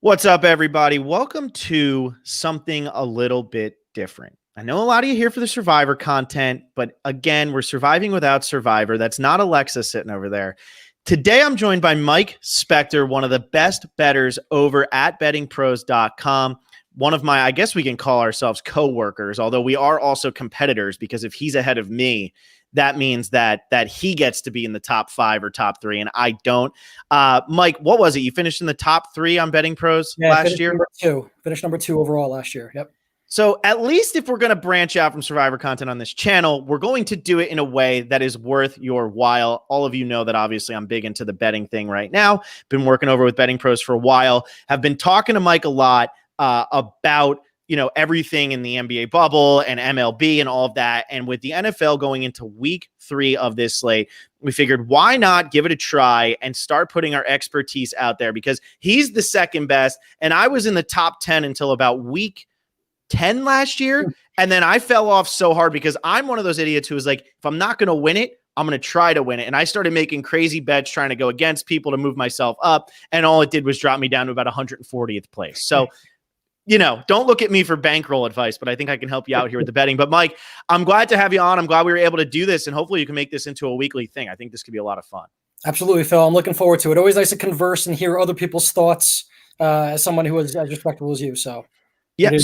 What's up, everybody? Welcome to something a little bit different. I know a lot of you here for the Survivor content, but again, we're surviving without Survivor. That's not Alexa sitting over there. Today, I'm joined by Mike Spector, one of the best bettors over at bettingpros.com. One of my, I guess we can call ourselves co-workers, although we are also competitors, because if he's ahead of me, that means that he gets to be in the top 5 or top 3, and I don't. Mike, what was it? You finished in the top 3 on Betting Pros last year? Finished number 2 overall last year. Yep. So at least if we're going to branch out from Survivor content on this channel, we're going to do it in a way that is worth your while. All of you know that obviously I'm big into the betting thing right now. Been working over with Betting Pros for a while. Have been talking to Mike a lot about everything in the NBA bubble and MLB and all of that. And with the NFL going into week 3 of this slate, we figured why not give it a try and start putting our expertise out there, because he's the second best. And I was in the top 10 until about week 10 last year. And then I fell off so hard because I'm one of those idiots who was like, if I'm not going to win it, I'm going to try to win it. And I started making crazy bets trying to go against people to move myself up. And all it did was drop me down to about 140th place. So, don't look at me for bankroll advice, but I think I can help you out here with the betting. But Mike, I'm glad to have you on. I'm glad we were able to do this, and hopefully you can make this into a weekly thing. I think this could be a lot of fun. Absolutely, Phil. I'm looking forward to it. Always nice to converse and hear other people's thoughts as someone who is as respectable as you. So, yeah.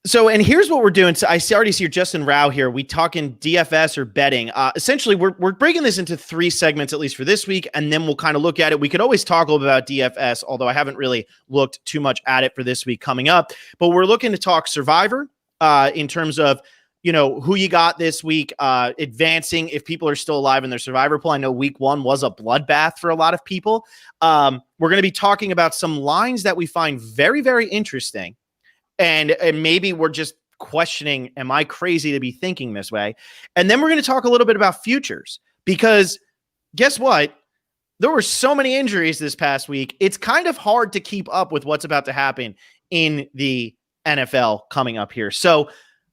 So, and here's what we're doing. So I already see Justin Rao here. We talking DFS or betting. Essentially, we're breaking this into 3 segments, at least for this week, and then we'll kind of look at it. We could always talk a little bit about DFS, although I haven't really looked too much at it for this week coming up. But we're looking to talk Survivor in terms of, who you got this week, advancing if people are still alive in their Survivor pool. I know week 1 was a bloodbath for a lot of people. We're going to be talking about some lines that we find very, very interesting. And maybe we're just questioning, am I crazy to be thinking this way? And then we're going to talk a little bit about futures, because guess what? There were so many injuries this past week. It's kind of hard to keep up with what's about to happen in the NFL coming up here. So,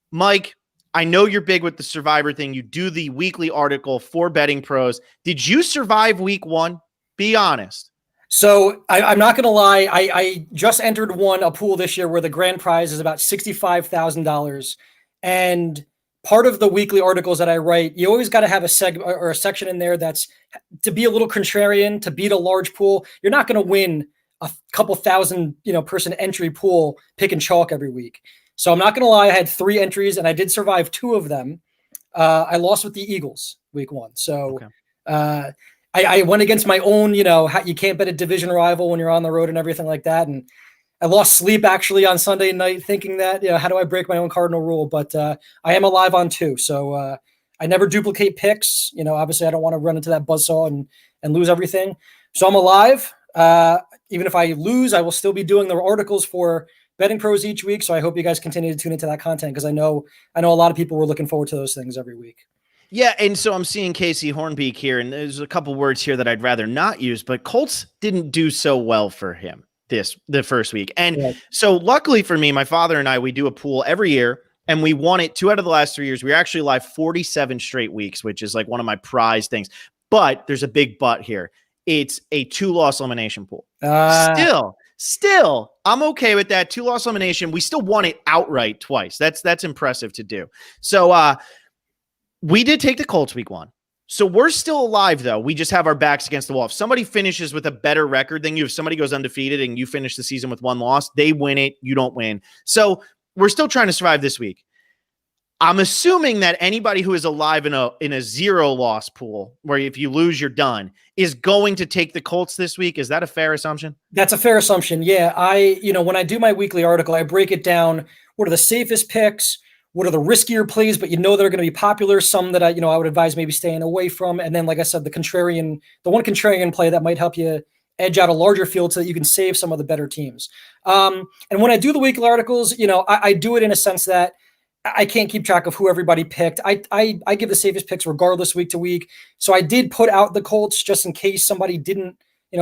Mike, I know you're big with the Survivor thing. You do the weekly article for Betting Pros. Did you survive week 1? Be honest. So I'm not going to lie. I just entered a pool this year where the grand prize is about $65,000. And part of the weekly articles that I write, you always got to have a segment or a section in there that's to be a little contrarian, to beat a large pool. You're not going to win a couple thousand, person entry pool pick and chalk every week. So I'm not going to lie. I had 3 entries and I did survive 2 of them. I lost with the Eagles week 1. So, okay. I went against my own, you can't bet a division rival when you're on the road and everything like that. And I lost sleep actually on Sunday night thinking that, how do I break my own cardinal rule? But I am alive on 2. So I never duplicate picks. Obviously I don't want to run into that buzzsaw and lose everything. So I'm alive. Even if I lose, I will still be doing the articles for Betting Pros each week. So I hope you guys continue to tune into that content, because I know a lot of people were looking forward to those things every week. Yeah, and so I'm seeing Casey Hornbeek here, and there's a couple words here that I'd rather not use, but Colts didn't do so well for him the first week. And so luckily for me, my father and I, we do a pool every year, and we won it 2 out of the last 3 years. We were actually live 47 straight weeks, which is like one of my prized things. But there's a big but here. It's a 2-loss elimination pool. Still, I'm okay with that. 2-loss elimination. We still won it outright twice. That's impressive to do. So, we did take the Colts week 1. So we're still alive, though. We just have our backs against the wall. If somebody finishes with a better record than you, if somebody goes undefeated and you finish the season with 1 loss, they win it. You don't win. So we're still trying to survive this week. I'm assuming that anybody who is alive in a 0-loss pool, where if you lose, you're done, is going to take the Colts this week. Is that a fair assumption? That's a fair assumption. Yeah. When I do my weekly article, I break it down. What are the safest picks? What are the riskier plays, but they're going to be popular? Some that I would advise maybe staying away from. And then, like I said, the one contrarian play that might help you edge out a larger field so that you can save some of the better teams. And when I do the weekly articles, I do it in a sense that I can't keep track of who everybody picked. I give the safest picks regardless week to week. So I did put out the Colts just in case somebody didn't,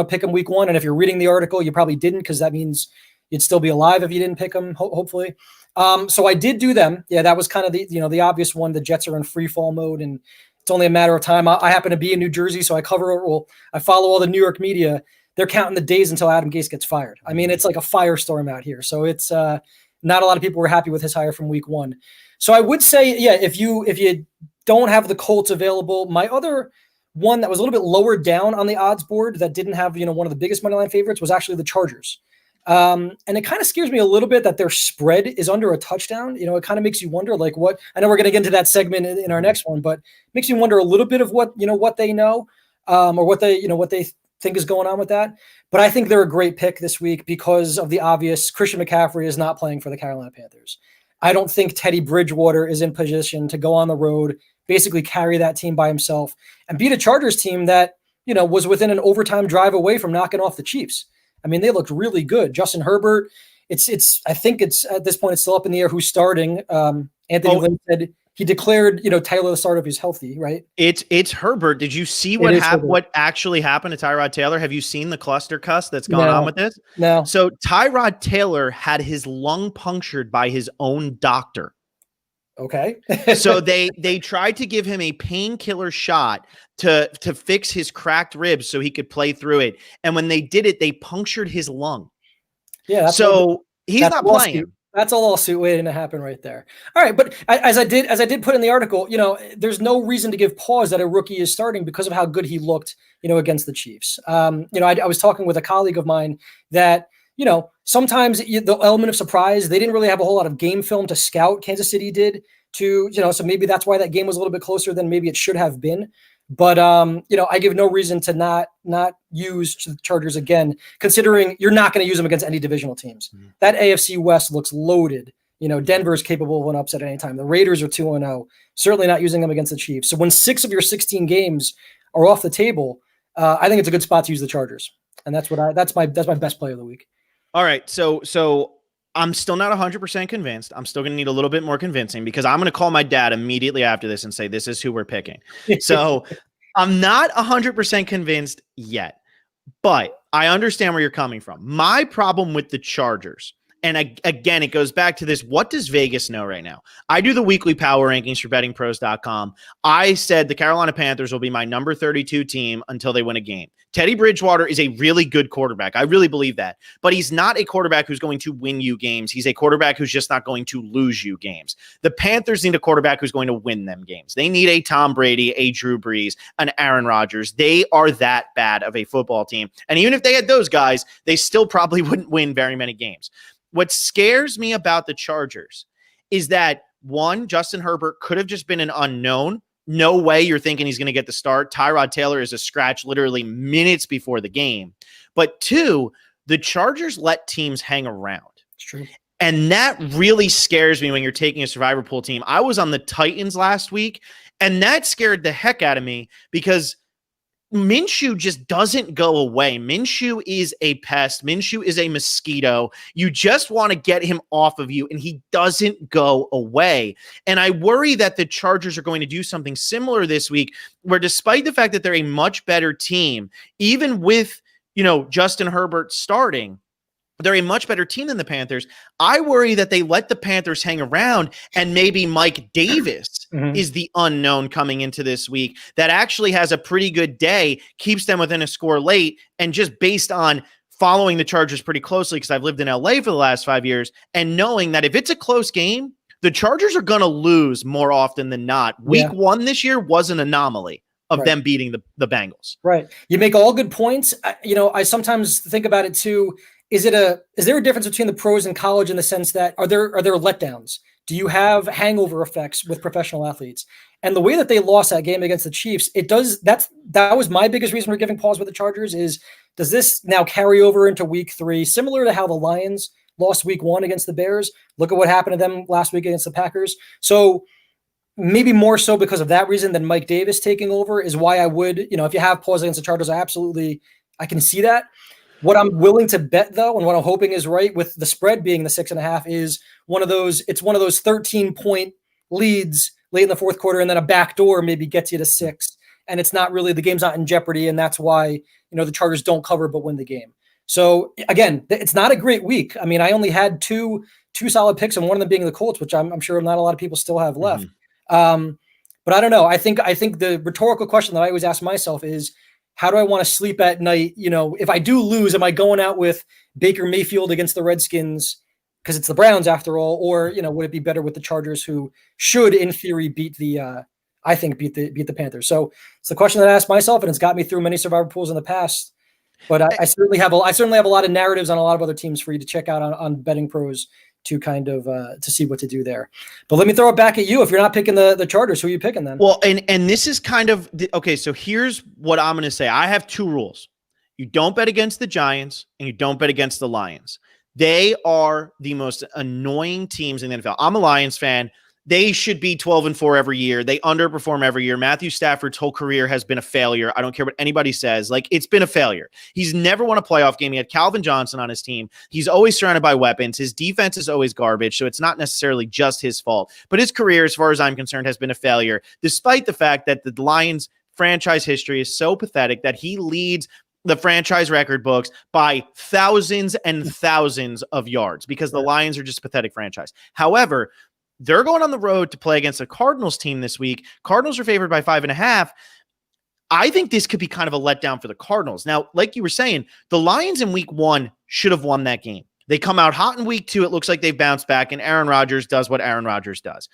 pick them week 1. And if you're reading the article, you probably didn't, because that means you'd still be alive if you didn't pick them, hopefully. So I did do them. Yeah, that was kind of the obvious one. The Jets are in free fall mode, and it's only a matter of time. I happen to be in New Jersey, so I follow all the New York media. they're counting the days until Adam Gase gets fired. I mean, it's like a firestorm out here. So it's not a lot of people were happy with his hire from week 1. So I would say, yeah, if you don't have the Colts available, my other one that was a little bit lower down on the odds board that didn't have, one of the biggest money line favorites was actually the Chargers. And it kind of scares me a little bit that their spread is under a touchdown. It kind of makes you wonder, like, what, I know we're going to get into that segment in our next one, but makes you wonder a little bit of what they know, or what they think is going on with that. But I think they're a great pick this week because of the obvious. Christian McCaffrey is not playing for the Carolina Panthers. I don't think Teddy Bridgewater is in position to go on the road, basically carry that team by himself and beat a Chargers team that, was within an overtime drive away from knocking off the Chiefs. I mean, they looked really good. Justin Herbert, I think it's at this point, it's still up in the air who's starting. Anthony Lynn said he declared, Taylor the starter if he's healthy, right? It's Herbert. Did you see what actually happened to Tyrod Taylor? Have you seen the cluster cuss that's gone on with this? No. So Tyrod Taylor had his lung punctured by his own doctor. Okay. So they tried to give him a painkiller shot to fix his cracked ribs so he could play through it. And when they did it, they punctured his lung. Yeah. So he's not playing. That's a lawsuit waiting to happen right there. All right, but as I did put in the article, there's no reason to give pause that a rookie is starting because of how good he looked, against the Chiefs. I was talking with a colleague of mine that, sometimes the element of surprise, they didn't really have a whole lot of game film to scout. Kansas City did so maybe that's why that game was a little bit closer than maybe it should have been. But, I give no reason to not use the Chargers again, considering you're not going to use them against any divisional teams. Mm-hmm. That AFC West looks loaded. Denver is capable of an upset at any time. The Raiders are 2-0, certainly not using them against the Chiefs. So when 6 of your 16 games are off the table, I think it's a good spot to use the Chargers. And that's my best play of the week. All right. So I'm still not 100% convinced. I'm still going to need a little bit more convincing because I'm going to call my dad immediately after this and say, this is who we're picking. So I'm not 100% convinced yet, but I understand where you're coming from. My problem with the Chargers, and again, it goes back to this, what does Vegas know right now? I do the weekly power rankings for bettingpros.com. I said the Carolina Panthers will be my number 32 team until they win a game. Teddy Bridgewater is a really good quarterback. I really believe that. But he's not a quarterback who's going to win you games. He's a quarterback who's just not going to lose you games. The Panthers need a quarterback who's going to win them games. They need a Tom Brady, a Drew Brees, an Aaron Rodgers. They are that bad of a football team. And even if they had those guys, they still probably wouldn't win very many games. What scares me about the Chargers is that, one, Justin Herbert could have just been an unknown. No way you're thinking he's going to get the start. Tyrod Taylor is a scratch literally minutes before the game. But two, the Chargers let teams hang around. It's true. And that really scares me when you're taking a survivor pool team. I was on the Titans last week, and that scared the heck out of me because Minshew just doesn't go away. Minshew is a pest. Minshew is a mosquito. You just want to get him off of you, and he doesn't go away. And I worry that the Chargers are going to do something similar this week, where despite the fact that they're a much better team, even with, Justin Herbert starting, they're a much better team than the Panthers. I worry that they let the Panthers hang around and maybe Mike Davis is the unknown coming into this week that actually has a pretty good day, keeps them within a score late, and just based on following the Chargers pretty closely because I've lived in LA for the last 5 years and knowing that if it's a close game, the Chargers are going to lose more often than not. Week 1 this year was an anomaly of them beating the Bengals. Right. You make all good points. I sometimes think about it too. Is there a difference between the pros and college in the sense that are there letdowns? Do you have hangover effects with professional athletes? And the way that they lost that game against the Chiefs, that was my biggest reason for giving pause with the Chargers is, does this now carry over into week 3, similar to how the Lions lost week 1 against the Bears? Look at what happened to them last week against the Packers. So maybe more so because of that reason than Mike Davis taking over is why I would, if you have pause against the Chargers, I can see that. What I'm willing to bet, though, and what I'm hoping is right with the spread being the 6.5 is it's one of those 13-point leads late in the fourth quarter, and then a backdoor maybe gets you to 6. And it's not really, the game's not in jeopardy. And that's why, the Chargers don't cover, but win the game. So again, it's not a great week. I mean, I only had two solid picks, and one of them being the Colts, which I'm sure not a lot of people still have left. But I don't know. I think the rhetorical question that I always ask myself is, how do I want to sleep at night? If I do lose, am I going out with Baker Mayfield against the Redskins because it's the Browns after all, or would it be better with the Chargers, who should in theory beat the Panthers? So it's the question that I asked myself, and it's got me through many survivor pools in the past. But I certainly have a lot of narratives on a lot of other teams for you to check out on Betting Pros to kind of to see what to do there. But let me throw it back at you. If you're not picking the Chargers, who are you picking then? Well, and this is kind of okay. So here's what I'm going to say. I have 2 rules: you don't bet against the Giants, and you don't bet against the Lions. They are the most annoying teams in the NFL. I'm a Lions fan. They should be 12-4 every year. They underperform every year. Matthew Stafford's whole career has been a failure. I don't care what anybody says. Like, it's been a failure. He's never won a playoff game. He had Calvin Johnson on his team. He's always surrounded by weapons. His defense is always garbage, so it's not necessarily just his fault. But his career, as far as I'm concerned, has been a failure, despite the fact that the Lions' franchise history is so pathetic that he leads the franchise record books by thousands and thousands of yards, because the Lions are just a pathetic franchise. However, they're going on the road to play against a Cardinals team this week. Cardinals are favored by 5.5. I think this could be kind of a letdown for the Cardinals. Now, like you were saying, the Lions in week 1 should have won that game. They come out hot in week 2. It looks like they've bounced back, and Aaron Rodgers does what Aaron Rodgers does.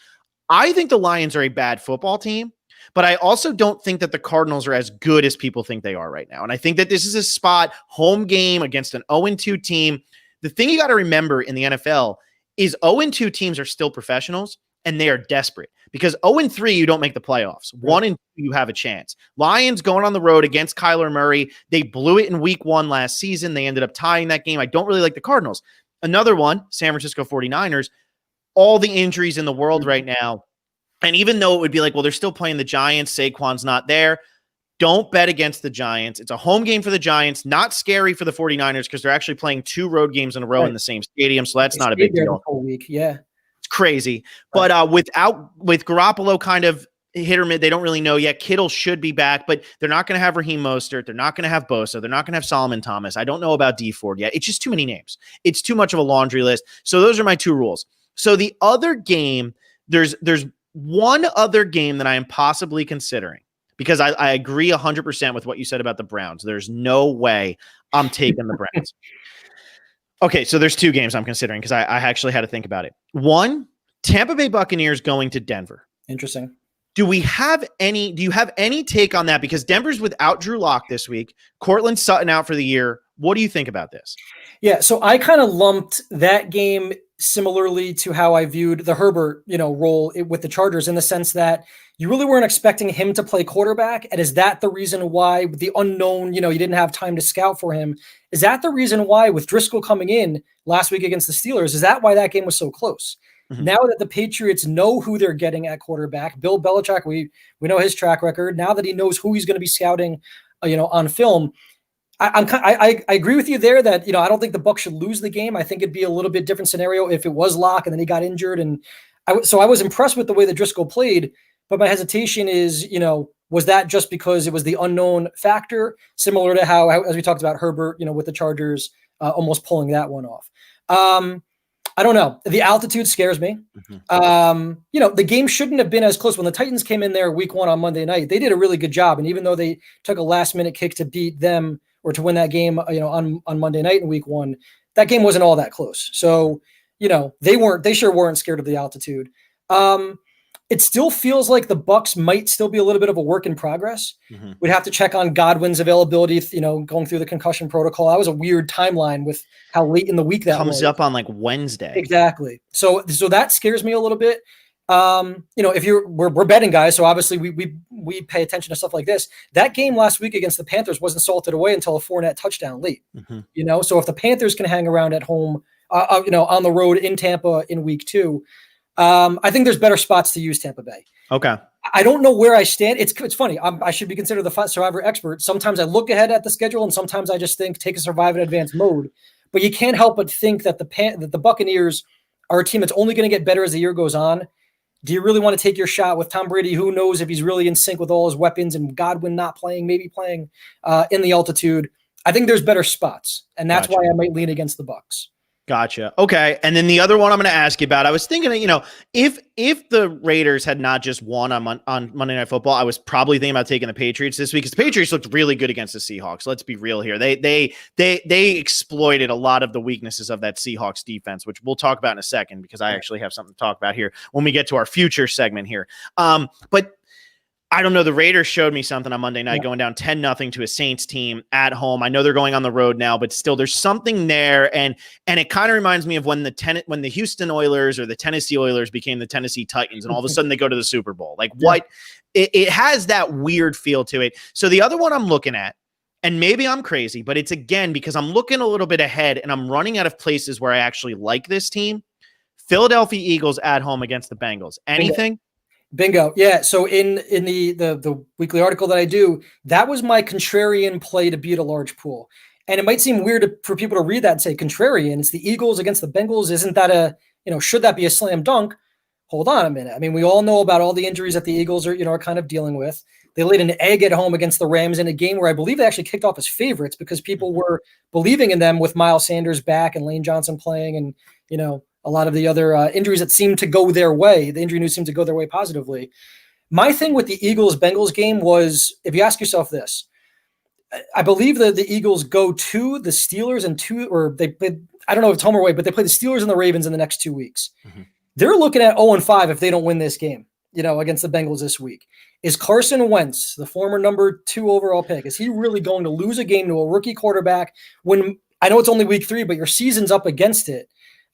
I think the Lions are a bad football team, but I also don't think that the Cardinals are as good as people think they are right now. And I think that this is a spot, home game against an 0-2 team. The thing you got to remember in the NFL is 0-2 teams are still professionals, and they are desperate, because 0-3, you don't make the playoffs. 1-2, you have a chance. Lions going on the road against Kyler Murray. They blew it in week 1 last season. They ended up tying that game. I don't really like the Cardinals. Another one, San Francisco 49ers, all the injuries in the world right now. And even though it would be like, well, they're still playing the Giants, Saquon's not there. Don't bet against the Giants. It's a home game for the Giants. Not scary for the 49ers, because they're actually playing 2 road games in a row in the same stadium. So that's not a big deal. Whole week. Yeah. It's crazy. But with Garoppolo kind of hit or mid, they don't really know yet. Kittle should be back, but they're not going to have Raheem Mostert. They're not going to have Bosa. They're not going to have Solomon Thomas. I don't know about D Ford yet. It's just too many names. It's too much of a laundry list. So those are my 2 rules. So the other game, there's one other game that I am possibly considering, because I agree 100% with what you said about the Browns. There's no way I'm taking the Browns. Okay, so there's 2 games I'm considering, because I actually had to think about it. One, Tampa Bay Buccaneers going to Denver. Interesting. Do you have any take on that? Because Denver's without Drew Lock this week. Cortland Sutton out for the year. What do you think about this? Yeah, so I kind of lumped that game similarly to how I viewed the Herbert, role with the Chargers, in the sense that you really weren't expecting him to play quarterback. And is that the reason why, with the unknown, you didn't have time to scout for him? Is that the reason why, with Driscoll coming in last week against the Steelers, is that why that game was so close? Mm-hmm. Now that the Patriots know who they're getting at quarterback, Bill Belichick, we know his track record. Now that he knows who he's going to be scouting, on film, I agree with you there that, I don't think the Bucs should lose the game. I think it'd be a little bit different scenario if it was Locke and then he got injured. And so I was impressed with the way that Driscoll played, but my hesitation is, was that just because it was the unknown factor, similar to how, as we talked about Herbert, with the Chargers, almost pulling that one off. I don't know. The altitude scares me. Mm-hmm. The game shouldn't have been as close. When the Titans came in there week 1 on Monday night, they did a really good job. And even though they took a last minute kick to beat them, or to win that game, on Monday night in week 1, that game wasn't all that close. So, they sure weren't scared of the altitude. It still feels like the Bucs might still be a little bit of a work in progress. Mm-hmm. We'd have to check on Godwin's availability, going through the concussion protocol. That was a weird timeline with how late in the week that comes up on like Wednesday. Exactly. So that scares me a little bit. If we're betting guys, so obviously we pay attention to stuff like this. That game last week against the Panthers wasn't salted away until a Fournette touchdown late. Mm-hmm. So if the Panthers can hang around at home, on the road in Tampa in week 2, I think there's better spots to use Tampa Bay. Okay. I don't know where I stand. It's funny. I should be considered the survivor expert. Sometimes I look ahead at the schedule, and sometimes I just think take a survive in advance mode. But you can't help but think that the Buccaneers are a team that's only going to get better as the year goes on. Do you really want to take your shot with Tom Brady? Who knows if he's really in sync with all his weapons, and Godwin not playing, maybe playing in the altitude. I think there's better spots, and that's why I might lean against the Bucs. Gotcha. Okay. And then the other one I'm going to ask you about, I was thinking, if the Raiders had not just won on Monday Night Football, I was probably thinking about taking the Patriots this week because the Patriots looked really good against the Seahawks. Let's be real here. They exploited a lot of the weaknesses of that Seahawks defense, which we'll talk about in a second because I actually have something to talk about here when we get to our future segment here. But I don't know. The Raiders showed me something on Monday night, going down 10-0 to a Saints team at home. I know they're going on the road now, but still there's something there. And it kind of reminds me of when the Houston Oilers or the Tennessee Oilers became the Tennessee Titans, and all of a sudden they go to the Super Bowl. Like what? It has that weird feel to it. So the other one I'm looking at, and maybe I'm crazy, but it's again, because I'm looking a little bit ahead and I'm running out of places where I actually like this team. Philadelphia Eagles at home against the Bengals. Anything? Bingo. Yeah. So in the weekly article that I do, that was my contrarian play to beat a large pool. And it might seem weird for people to read that and say contrarian. It's the Eagles against the Bengals. Isn't that should that be a slam dunk? Hold on a minute. I mean, we all know about all the injuries that the Eagles are kind of dealing with. They laid an egg at home against the Rams in a game where I believe they actually kicked off as favorites because people were believing in them with Miles Sanders back and Lane Johnson playing and, a lot of the other injuries that seemed to go their way. The injury news seemed to go their way positively. My thing with the Eagles-Bengals game was, if you ask yourself this, I believe that the Eagles go to the Steelers they play, I don't know if it's home or away, but they play the Steelers and the Ravens in the next 2 weeks. Mm-hmm. They're looking at 0-5 if they don't win this game, against the Bengals this week. Is Carson Wentz, the former number 2 overall pick, is he really going to lose a game to a rookie quarterback when I know it's only week 3, but your season's up against it?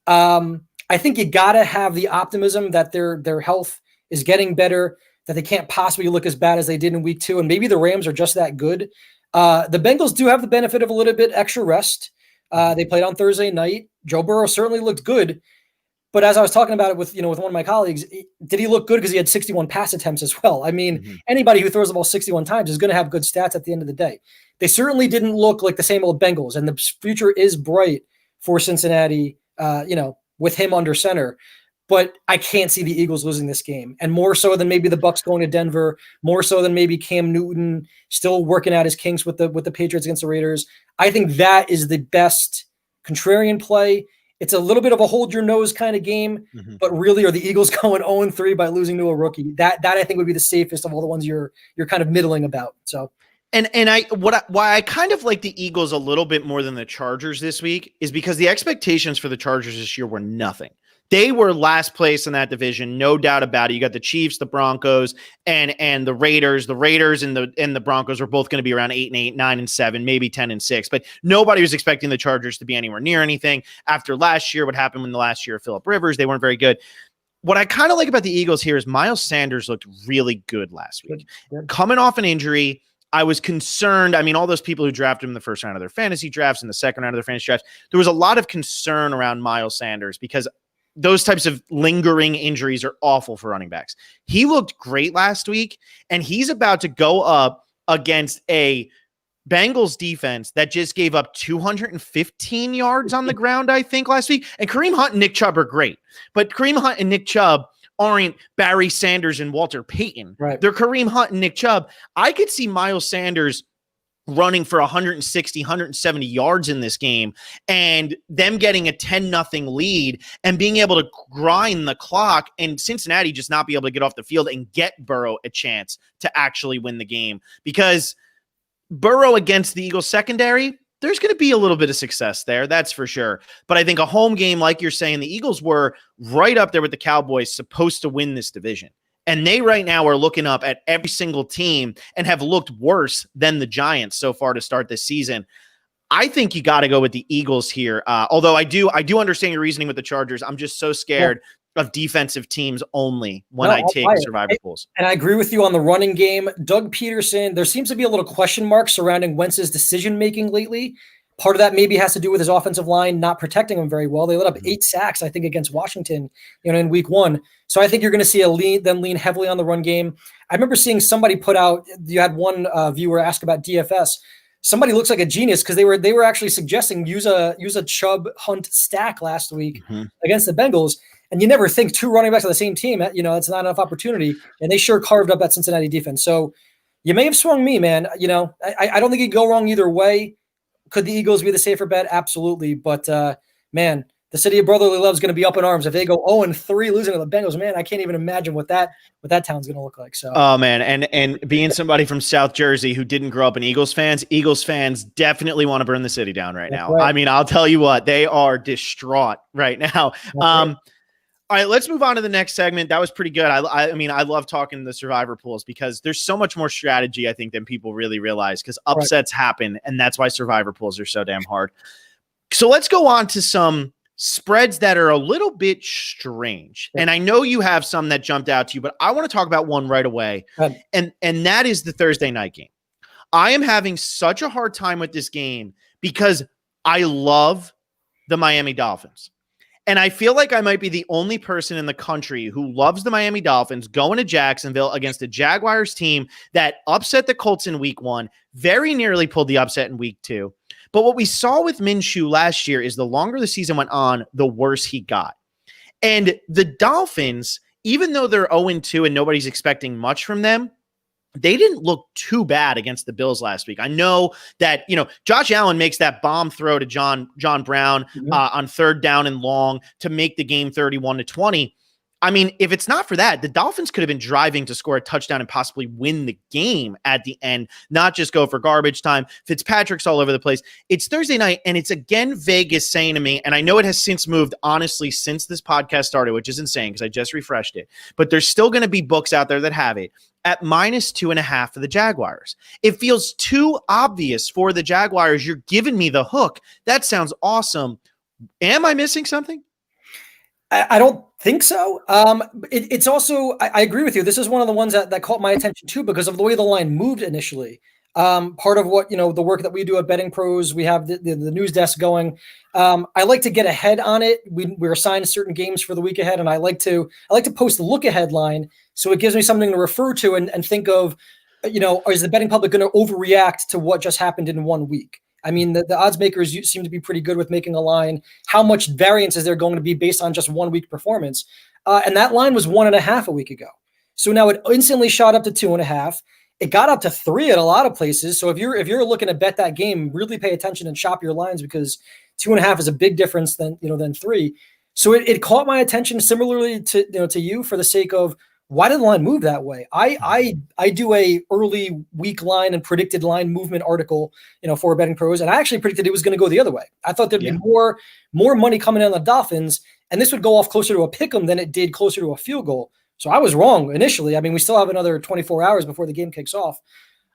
I think you got to have the optimism that their health is getting better, that they can't possibly look as bad as they did in week 2. And maybe the Rams are just that good. The Bengals do have the benefit of a little bit extra rest. They played on Thursday night. Joe Burrow certainly looked good. But as I was talking about it with one of my colleagues, did he look good because he had 61 pass attempts as well? I mean, anybody who throws the ball 61 times is going to have good stats at the end of the day. They certainly didn't look like the same old Bengals, and the future is bright for Cincinnati, with him under center. But I can't see the Eagles losing this game, and more so than maybe the Bucs going to Denver, more so than maybe Cam Newton still working out his kinks with the Patriots against the Raiders. I think that is the best contrarian play. It's a little bit of a hold your nose kind of game, but really are the Eagles going 0-3 by losing to a rookie? That I think would be the safest of all the ones you're kind of middling about. So. And why I kind of like the Eagles a little bit more than the Chargers this week is because the expectations for the Chargers this year were nothing. They were last place in that division, no doubt about it. You got the Chiefs, the Broncos, and the Raiders. The Raiders and the Broncos were both going to be around 8-8, 9-7, maybe 10-6. But nobody was expecting the Chargers to be anywhere near anything. After last year, what happened in the last year of Phillip Rivers, they weren't very good. What I kind of like about the Eagles here is Miles Sanders looked really good last week. Good. Coming off an injury, I was concerned. I mean, all those people who drafted him in the first round of their fantasy drafts and the second round of their fantasy drafts, there was a lot of concern around Miles Sanders because those types of lingering injuries are awful for running backs. He looked great last week, and he's about to go up against a Bengals defense that just gave up 215 yards on the ground, I think, last week. And Kareem Hunt and Nick Chubb are great, but Kareem Hunt and Nick Chubb aren't Barry Sanders and Walter Payton. Right. They're Kareem Hunt and Nick Chubb. I could see Miles Sanders running for 160, 170 yards in this game and them getting a 10-0 lead and being able to grind the clock and Cincinnati just not be able to get off the field and get Burrow a chance to actually win the game. Because Burrow against the Eagles secondary, there's going to be a little bit of success there. That's for sure. But I think a home game, like you're saying, the Eagles were right up there with the Cowboys, supposed to win this division. And they right now are looking up at every single team and have looked worse than the Giants so far to start this season. I think you got to go with the Eagles here. Although I do understand your reasoning with the Chargers. I'm just so scared of defensive teams only when I take survivor pools. And I agree with you on the running game. Doug Peterson, there seems to be a little question mark surrounding Wentz's decision-making lately. Part of that maybe has to do with his offensive line not protecting him very well. They let up 8 sacks, I think, against Washington, in week 1. So I think you're going to see them lean heavily on the run game. I remember seeing somebody put out, you had one viewer ask about DFS. Somebody looks like a genius because they were actually suggesting use a Chubb Hunt stack last week against the Bengals. And you never think 2 running backs on the same team, it's not enough opportunity. And they sure carved up that Cincinnati defense. So you may have swung me, man. I don't think you can go wrong either way. Could the Eagles be the safer bet? Absolutely. But, man, the city of brotherly love is going to be up in arms if they go 0-3 losing to the Bengals. Man, I can't even imagine what that town's going to look like. So, oh man, and being somebody from South Jersey who didn't grow up in Eagles fans definitely want to burn the city down right now. Right. I mean, I'll tell you what, they are distraught right now. Right. All right, let's move on to the next segment. That was pretty good. I mean, I love talking the survivor pools because there's so much more strategy, I think, than people really realize because upsets happen, and that's why survivor pools are so damn hard. So let's go on to some spreads that are a little bit strange. Yeah. And I know you have some that jumped out to you, but I want to talk about one right away, and that is the Thursday night game. I am having such a hard time with this game because I love the Miami Dolphins. And I feel like I might be the only person in the country who loves the Miami Dolphins going to Jacksonville against a Jaguars team that upset the Colts in week 1, very nearly pulled the upset in week 2. But what we saw with Minshew last year is the longer the season went on, the worse he got. And the Dolphins, even though they're 0-2 and nobody's expecting much from them, they didn't look too bad against the Bills last week. I know that, Josh Allen makes that bomb throw to John Brown on 3rd down and long to make the game 31-20. I mean, if it's not for that, the Dolphins could have been driving to score a touchdown and possibly win the game at the end, not just go for garbage time. Fitzpatrick's all over the place. It's Thursday night, and it's again Vegas saying to me, and I know it has since moved, honestly, since this podcast started, which is insane because I just refreshed it, but there's still going to be books out there that have it at -2.5 for the Jaguars. It feels too obvious for the Jaguars. You're giving me the hook. That sounds awesome. Am I missing something? I don't think so. It's also, I agree with you. This is one of the ones that caught my attention too, because of the way the line moved initially. Part of what, the work that we do at BettingPros, we have the news desk going. I like to get ahead on it. We're assigned certain games for the week ahead. And I like to post the look ahead line. So it gives me something to refer to and think of, is the betting public going to overreact to what just happened in 1 week? I mean, the odds makers seem to be pretty good with making a line. How much variance is there going to be based on just 1 week performance? And that line was 1.5 a week ago. So now it instantly shot up to 2.5. It got up to 3 at a lot of places. So if you're looking to bet that game, really pay attention and shop your lines because 2.5 is a big difference than 3. So it caught my attention similarly to you for the sake of, why did the line move that way? I do a early week line and predicted line movement article, for BettingPros, and I actually predicted it was going to go the other way. I thought there'd be more money coming in on the Dolphins, and this would go off closer to a pick'em than it did closer to a field goal. So I was wrong initially. I mean, we still have another 24 hours before the game kicks off.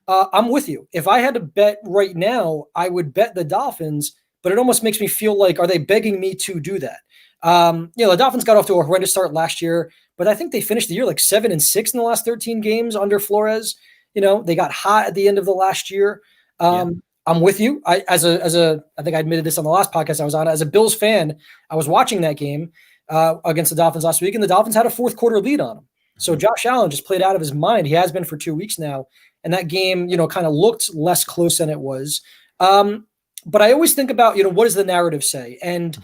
I'm with you. If I had to bet right now, I would bet the Dolphins, but it almost makes me feel like, are they begging me to do that? The Dolphins got off to a horrendous start last year, but I think they finished the year like 7-6 in the last 13 games under Flores. They got hot at the end of the last year. I'm with you. I think I admitted this on the last podcast I was on. As a Bills fan, I was watching that game against the Dolphins last week, and the Dolphins had a 4th quarter lead on them. So Josh Allen just played out of his mind. He has been for 2 weeks now, and that game, kind of looked less close than it was. But I always think about, what does the narrative say? And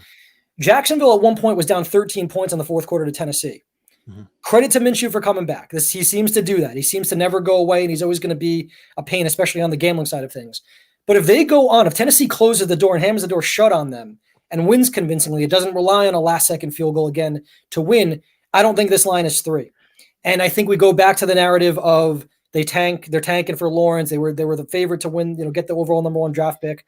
Jacksonville at one point was down 13 points in the 4th quarter to Tennessee. Mm-hmm. Credit to Minshew for coming back. He seems to do that. He seems to never go away, and he's always going to be a pain, especially on the gambling side of things. But if Tennessee closes the door and hammers the door shut on them and wins convincingly, it doesn't rely on a last-second field goal again to win, I don't think this line is 3. And I think we go back to the narrative of they're tanking for Lawrence. They were the favorite to win, get the overall number 1 draft pick.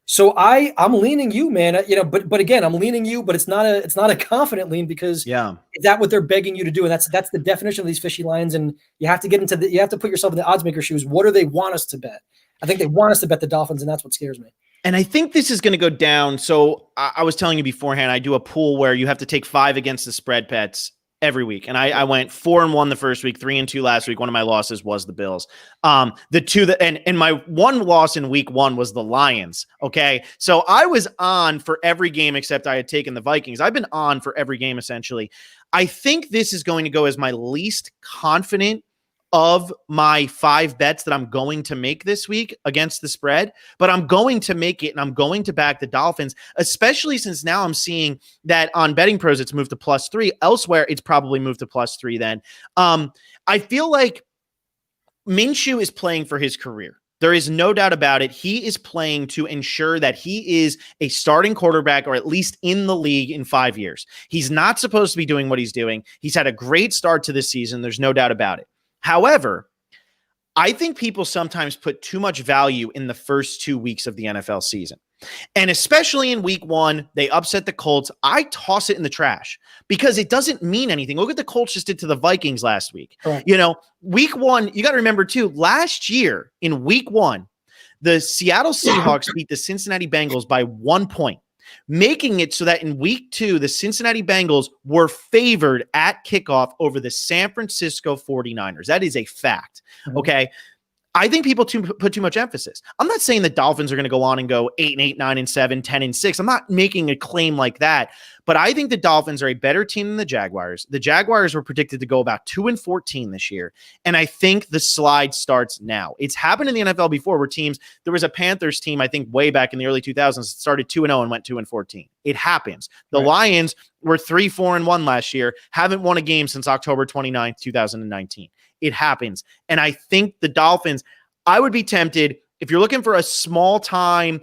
So I'm leaning you, man. But again, I'm leaning you, but it's not a confident lean because is that what they're begging you to do? And that's the definition of these fishy lines. And you have to you have to put yourself in the odds maker shoes. What do they want us to bet? I think they want us to bet the Dolphins, and that's what scares me. And I think this is going to go down. So I was telling you beforehand, I do a pool where you have to take 5 against the spread bets every week. And I went 4-1 the first week, 3-2 last week. One of my losses was the Bills. The two that, and my one loss in week 1 was the Lions. Okay. So I was on for every game, except I had taken the Vikings. I've been on for every game, essentially. I think this is going to go as my least confident of my 5 bets that I'm going to make this week against the spread, but I'm going to make it and I'm going to back the Dolphins, especially since now I'm seeing that on BettingPros, it's moved to +3. Elsewhere, it's probably moved to +3 then. I feel like Minshew is playing for his career. There is no doubt about it. He is playing to ensure that he is a starting quarterback, or at least in the league in 5 years. He's not supposed to be doing what he's doing. He's had a great start to this season. There's no doubt about it. However, I think people sometimes put too much value in the first 2 weeks of the NFL season. And especially in week 1, they upset the Colts. I toss it in the trash because it doesn't mean anything. Look at the Colts just did to the Vikings last week. Correct. Week 1, you got to remember too, last year in week 1, the Seattle Seahawks beat the Cincinnati Bengals by 1 point, making it so that in week 2, the Cincinnati Bengals were favored at kickoff over the San Francisco 49ers. That is a fact. Okay. I think people put too much emphasis. I'm not saying the Dolphins are going to go on and go 8-8, 9-7, 10-6. I'm not making a claim like that, but I think the Dolphins are a better team than the Jaguars. The Jaguars were predicted to go about 2-14 this year, and I think the slide starts now. It's happened in the NFL before where there was a Panthers team, I think way back in the early 2000s, started 2-0 and went 2-14. It happens. The Lions were 3-4-1 last year, haven't won a game since October 29th, 2019. It happens. And I think the Dolphins, I would be tempted if you're looking for a small time,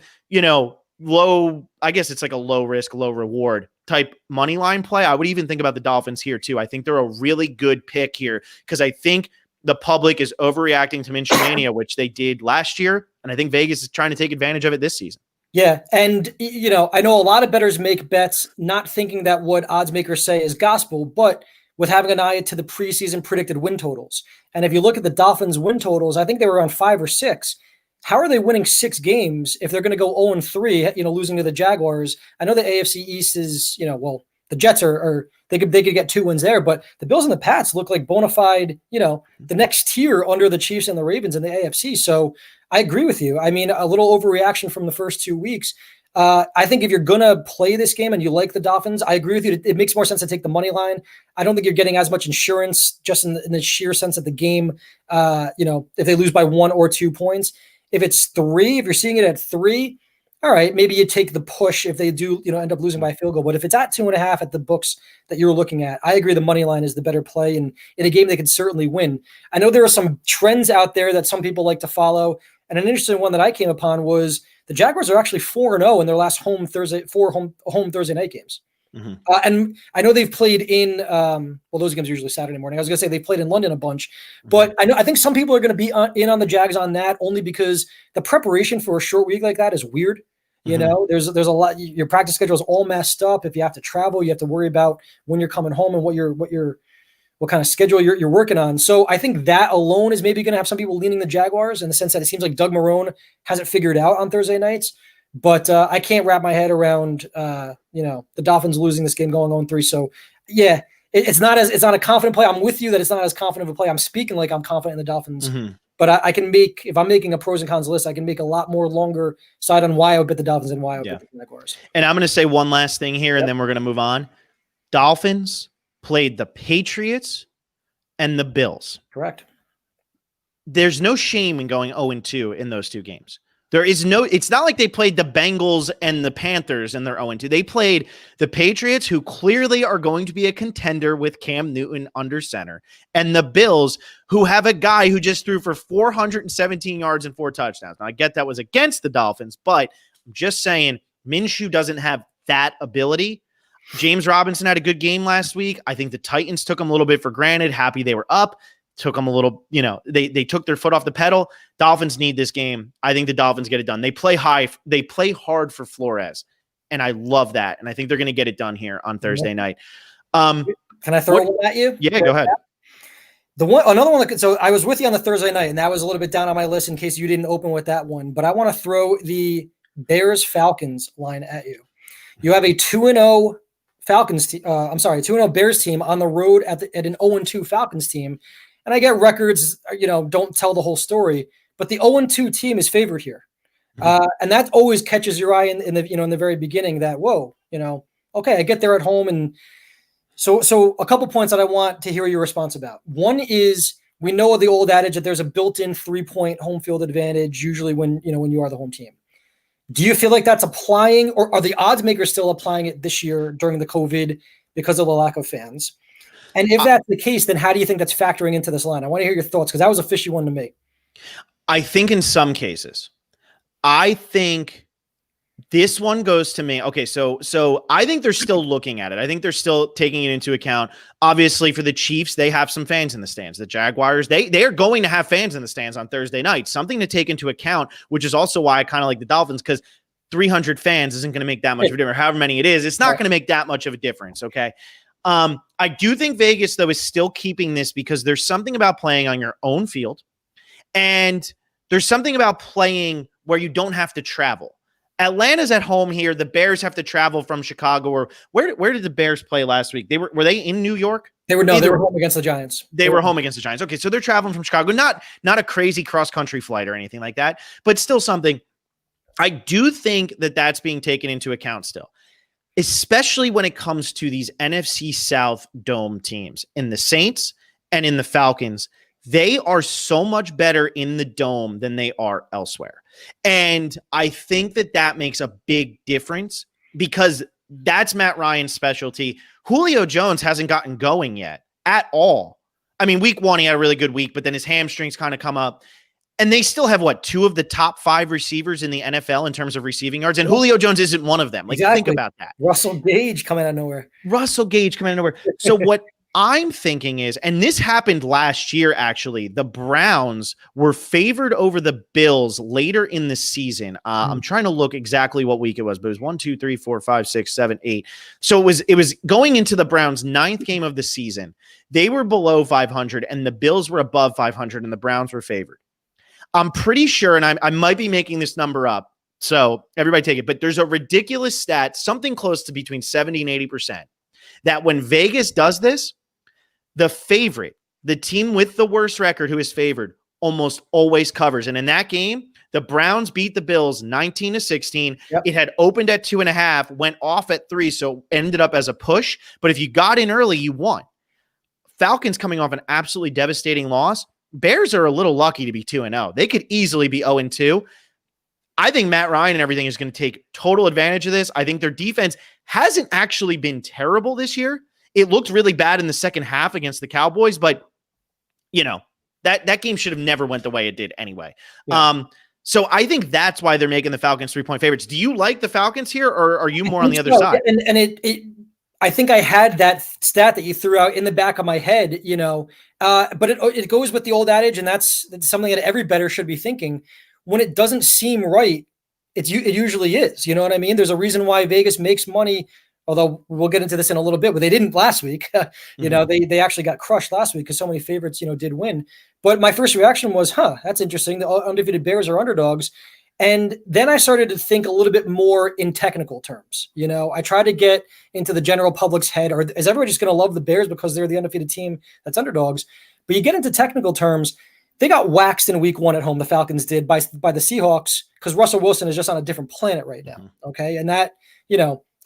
low, I guess it's like a low risk, low reward type money line play. I would even think about the Dolphins here too. I think they're a really good pick here because I think the public is overreacting to Minshew which they did last year. And I think Vegas is trying to take advantage of it this season. Yeah. And, I know a lot of bettors make bets not thinking that what odds makers say is gospel, but with having an eye to the preseason predicted win totals. And if you look at the Dolphins win totals, I think they were around 5 or 6. How are they winning 6 games if they're going to go 0-3, losing to the Jaguars? I know the AFC East is, the Jets they could get 2 wins there, but the Bills and the Pats look like bona fide, the next tier under the Chiefs and the Ravens in the AFC. So I agree with you. I mean, a little overreaction from the first 2 weeks. I think if you're going to play this game and you like the Dolphins, I agree with you. It makes more sense to take the money line. I don't think you're getting as much insurance just in the sheer sense of the game, if they lose by 1 or 2 points. If it's 3, if you're seeing it at 3, all right, maybe you take the push if they do, end up losing by a field goal. But if it's at 2.5 at the books that you're looking at, I agree the money line is the better play. And in a game they could certainly win. I know there are some trends out there that some people like to follow. And an interesting one that I came upon was the Jaguars are actually 4-0 in their last home Thursday night games. Mm-hmm. And I know they've played in, those games are usually Saturday morning. I was going to say they played in London a bunch, but I think some people are going to be in on the Jags on that only because the preparation for a short week like that is weird. There's a lot, your practice schedule is all messed up. If you have to travel, you have to worry about when you're coming home and what kind of schedule you're working on. So I think that alone is maybe going to have some people leaning the Jaguars in the sense that it seems like Doug Marrone hasn't figured out on Thursday nights. But I can't wrap my head around, the Dolphins losing this game going 0-3. So yeah, it's not a confident play. I'm with you that it's not as confident of a play. I'm speaking like I'm confident in the Dolphins. Mm-hmm. But I can if I'm making a pros and cons list, I can make a lot more longer side on why I would bet the Dolphins and why I would bet the Jaguars. And I'm going to say one last thing here, and then we're going to move on. Dolphins played the Patriots and the Bills. Correct. There's no shame in going 0-2 in those 2 games. It's not like they played the Bengals and the Panthers and they're 0-2. They played the Patriots, who clearly are going to be a contender with Cam Newton under center, and the Bills, who have a guy who just threw for 417 yards and 4 touchdowns. Now, I get that was against the Dolphins, but I'm just saying Minshew doesn't have that ability. James Robinson had a good game last week. I think the Titans took him a little bit for granted, happy they were up. Took them a little, they took their foot off the pedal. Dolphins need this game. I think the Dolphins get it done. They play hard for Flores, and I love that. And I think they're going to get it done here on Thursday night. Can I throw one at you? Yeah, go ahead. Another one. So I was with you on the Thursday night, and that was a little bit down on my list in case you didn't open with that one. But I want to throw the Bears-Falcons line at you. You have a 2-0 2-0 Bears team on the road at an 0-2 Falcons team. And I get records, don't tell the whole story, but the 0-2 team is favored here. And that always catches your eye in the very beginning that, whoa, okay, I get there at home. And so a couple points that I want to hear your response about. One is, we know the old adage that there's a built-in 3-point home field advantage, usually when you are the home team. Do you feel like that's applying, or are the odds makers still applying it this year during the COVID because of the lack of fans? And if that's the case, then how do you think that's factoring into this line? I want to hear your thoughts because that was a fishy one to me. I think in some cases, I think this one goes to me. Okay, so I think they're still looking at it. I think they're still taking it into account. Obviously, for the Chiefs, they have some fans in the stands. The Jaguars, they are going to have fans in the stands on Thursday night. Something to take into account, which is also why I kind of like the Dolphins, because 300 fans isn't going to make that much of a difference. However many it is, it's not going to make that much of a difference. Okay. I do think Vegas, though, is still keeping this because there's something about playing on your own field, and there's something about playing where you don't have to travel. Atlanta's at home here. The Bears have to travel from Chicago. Or where did the Bears play last week? Were they in New York? They were home against the Giants. They were home against the Giants. Okay, so they're traveling from Chicago. Not a crazy cross-country flight or anything like that, but still something. I do think that that's being taken into account still, especially when it comes to these NFC South dome teams. In the Saints and in the Falcons, they are so much better in the dome than they are elsewhere. And I think that makes a big difference because that's Matt Ryan's specialty. Julio Jones hasn't gotten going yet at all. I mean, week 1, he had a really good week, but then his hamstrings kind of come up. And they still have, 2 of the top 5 receivers in the NFL in terms of receiving yards. And Julio Jones isn't one of them. Think about that. Russell Gage coming out of nowhere. So what I'm thinking is, and this happened last year, actually, the Browns were favored over the Bills later in the season. I'm trying to look exactly what week it was, but it was 1, 2, 3, 4, 5, 6, 7, 8. So it was going into the Browns' 9th game of the season. They were below 500 and the Bills were above 500 and the Browns were favored. I'm pretty sure, and I might be making this number up, so everybody take it, but there's a ridiculous stat, something close to between 70 and 80%, that when Vegas does this, the favorite, the team with the worst record who is favored, almost always covers. And in that game, the Browns beat the Bills 19-16. Yep. It had opened at 2.5, went off at 3, so ended up as a push. But if you got in early, you won. Falcons coming off an absolutely devastating loss. Bears are a little lucky to be 2-0. They could easily be 0-2. I think Matt Ryan and everything is going to take total advantage of this. I think their defense hasn't actually been terrible this year. It looked really bad in the second half against the Cowboys, but that game should have never went the way it did anyway. Yeah. So I think that's why they're making the Falcons 3-point favorites. Do you like the Falcons here, or are you more on the other side? And I think I had that stat that you threw out in the back of my head, but it goes with the old adage, and that's something that every bettor should be thinking. When it doesn't seem right, it usually is. You know what I mean? There's a reason why Vegas makes money, although we'll get into this in a little bit, but they didn't last week. They actually got crushed last week because so many favorites, did win. But my first reaction was, that's interesting. The undefeated Bears are underdogs. And then I started to think a little bit more in technical terms. I try to get into the general public's head, or is everybody just going to love the Bears because they're the undefeated team that's underdogs? But you get into technical terms, they got waxed in week 1 at home. The Falcons did by the Seahawks because Russell Wilson is just on a different planet right now. Okay. And that,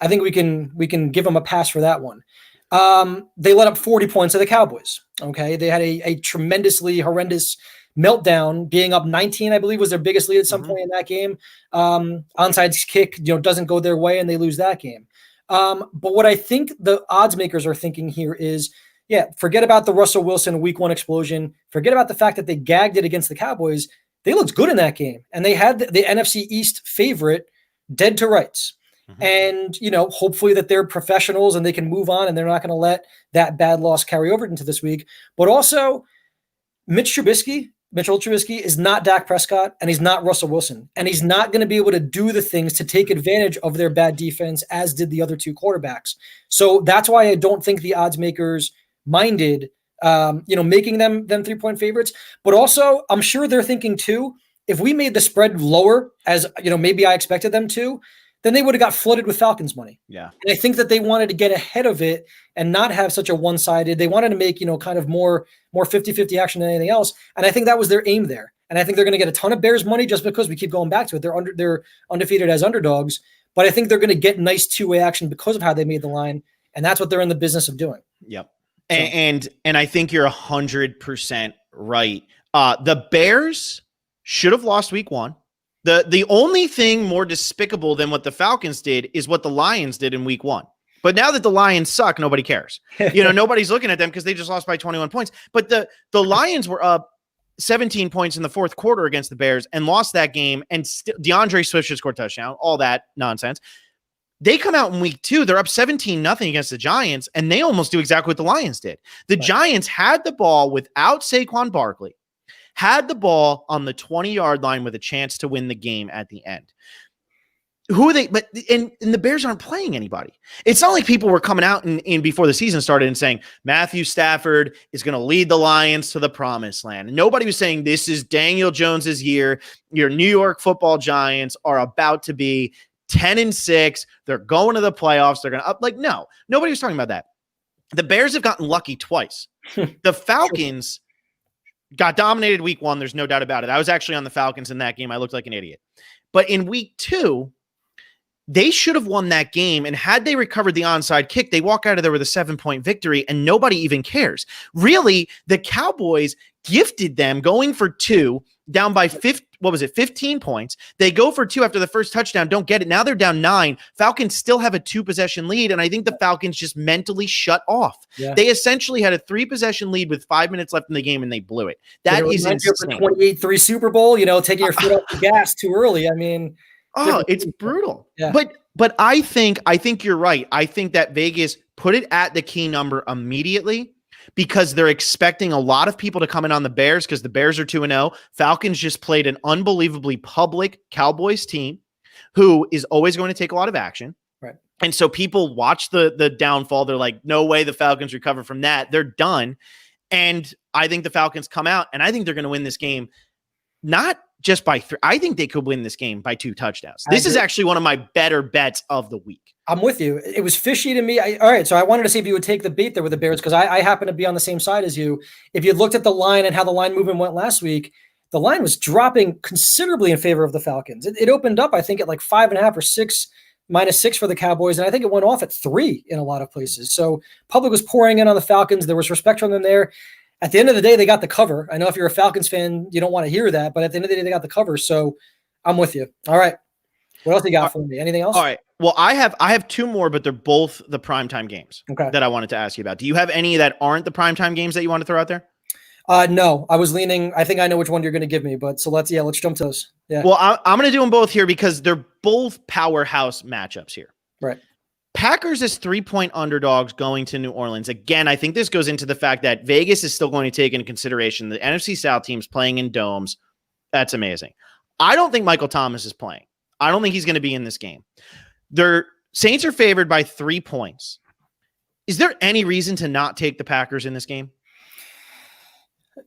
I think we can give them a pass for that one. They let up 40 points to the Cowboys. Okay. They had a tremendously horrendous meltdown, being up 19, I believe, was their biggest lead at some point in that game. Onside kick, doesn't go their way and they lose that game. But what I think the odds makers are thinking here is, forget about the Russell Wilson week 1 explosion. Forget about the fact that they gagged it against the Cowboys. They looked good in that game. And they had the NFC East favorite dead to rights. And, hopefully that they're professionals and they can move on and they're not going to let that bad loss carry over into this week. But also, Mitchell Trubisky is not Dak Prescott and he's not Russell Wilson. And he's not going to be able to do the things to take advantage of their bad defense as did the other 2 quarterbacks. So that's why I don't think the odds makers minded, making them 3-point favorites. But also, I'm sure they're thinking too, if we made the spread lower, as maybe I expected them to, then they would have got flooded with Falcons money. Yeah. And I think that they wanted to get ahead of it and not have such a one-sided. They wanted to make, kind of more 50-50 action than anything else. And I think that was their aim there. And I think they're going to get a ton of Bears money just because we keep going back to it. They're undefeated as underdogs, but I think they're going to get nice two-way action because of how they made the line. And that's what they're in the business of doing. Yep. So. And I think you're 100% right. The Bears should have lost week 1. The only thing more despicable than what the Falcons did is what the Lions did in week 1. But now that the Lions suck, nobody cares. Nobody's looking at them because they just lost by 21 points. But the Lions were up 17 points in the fourth quarter against the Bears and lost that game. And DeAndre Swift should score a touchdown, all that nonsense. They come out in week 2, they're up 17-0 against the Giants, and they almost do exactly what the Lions did. The Giants had the ball without Saquon Barkley, had the ball on the 20-yard line with a chance to win the game at the end. Who are they? But and the Bears aren't playing anybody. It's not like people were coming out and before the season started and saying Matthew Stafford is going to lead the Lions to the promised land. And nobody was saying this is Daniel Jones's year. Your New York Football Giants are about to be 10-6. They're going to the playoffs. They're going to up. Like, no, nobody was talking about that. The Bears have gotten lucky twice. The Falcons got dominated week 1. There's no doubt about it. I was actually on the Falcons in that game. I looked like an idiot. But in week 2, they should have won that game. And had they recovered the onside kick, they walk out of there with a 7-point victory and nobody even cares. Really, the Cowboys gifted them going for 2 down by 15 points. They go for 2 after the first touchdown. Don't get it. Now they're down 9. Falcons still have a 2-possession lead. And I think the Falcons just mentally shut off. Yeah. They essentially had a 3-possession lead with 5 minutes left in the game and they blew it. That is insane. 28-3 Super Bowl, taking your foot off the gas too early. I mean, it's brutal. Yeah. But I think you're right. I think that Vegas put it at the key number immediately because they're expecting a lot of people to come in on the Bears because the Bears are 2-0. Falcons just played an unbelievably public Cowboys team who is always going to take a lot of action. Right. And so people watch the downfall. They're like, no way the Falcons recover from that. They're done. And I think the Falcons come out and I think they're going to win this game. Not just by 3. I think they could win this game by 2 touchdowns. This is actually one of my better bets of the week. I'm with you. It was fishy to me. All right, so I wanted to see if you would take the bait there with the Bears because I happen to be on the same side as you. If you looked at the line and how the line movement went last week, the line was dropping considerably in favor of the Falcons. It opened up, I think, at like 5.5 or 6, -6 for the Cowboys, and I think it went off at 3 in a lot of places. So public was pouring in on the Falcons. There was respect from them there. At the end of the day, they got the cover. I know if you're a Falcons fan, you don't want to hear that, but at the end of the day, they got the cover. So I'm with you. All right. What else you got for me? Anything else? All right. Well, I have 2 more, but they're both the primetime games that I wanted to ask you about. Do you have any that aren't the primetime games that you want to throw out there? No, I was leaning. I think I know which one you're going to give me, but let's jump to those. Yeah. Well, I'm going to do them both here because they're both powerhouse matchups here. Right. Packers as 3-point underdogs going to New Orleans. Again, I think this goes into the fact that Vegas is still going to take into consideration the NFC South teams playing in domes. That's amazing. I don't think Michael Thomas is playing. I don't think he's going to be in this game. Their Saints are favored by 3 points. Is there any reason to not take the Packers in this game?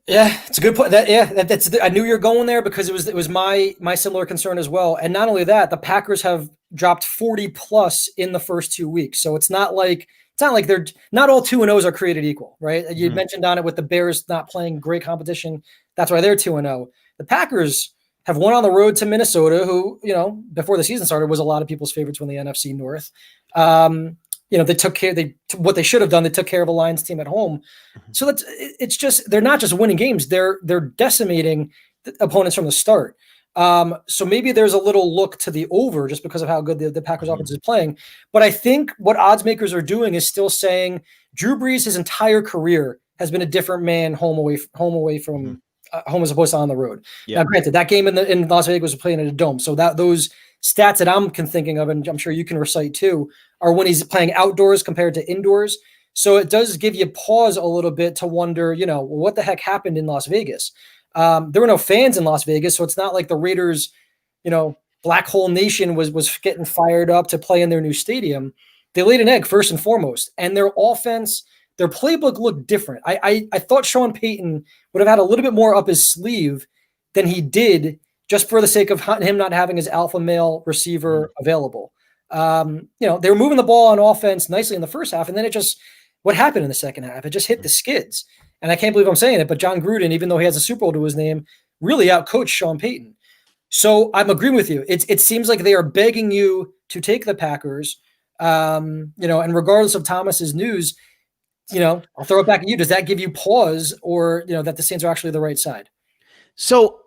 Yeah, it's a good point. I knew you were going there because it was my similar concern as well. And not only that, the Packers have dropped 40 plus in the first 2 weeks. So it's not like they're not all 2-0s are created equal, right? You mentioned on it with the Bears not playing great competition. That's why they're 2-0. The Packers have won on the road to Minnesota, who, before the season started was a lot of people's favorites from the NFC North. They took care. What they should have done. They took care of a Lions team at home. So it's just they're not just winning games. They're decimating the opponents from the start. So maybe there's a little look to the over just because of how good the Packers offense is playing. But I think what odds makers are doing is still saying Drew Brees his entire career has been a different man home away from home as opposed to on the road. Yeah. Now, granted, that game in Las Vegas was playing in a dome. So those stats that I'm thinking of, and I'm sure you can recite too, are when he's playing outdoors compared to indoors. So it does give you pause a little bit to wonder, what the heck happened in Las Vegas? There were no fans in Las Vegas, so it's not like the Raiders, Black Hole Nation was getting fired up to play in their new stadium. They laid an egg first and foremost, and their offense, their playbook looked different. I thought Sean Payton would have had a little bit more up his sleeve than he did, just for the sake of him not having his alpha male receiver available. They were moving the ball on offense nicely in the first half, and then what happened in the second half? It just hit the skids. And I can't believe I'm saying it, but John Gruden, even though he has a Super Bowl to his name, really outcoached Sean Payton. So I'm agreeing with you. It seems like they are begging you to take the Packers, and regardless of Thomas's news, I'll throw it back at you. Does that give you pause or, that the Saints are actually the right side? So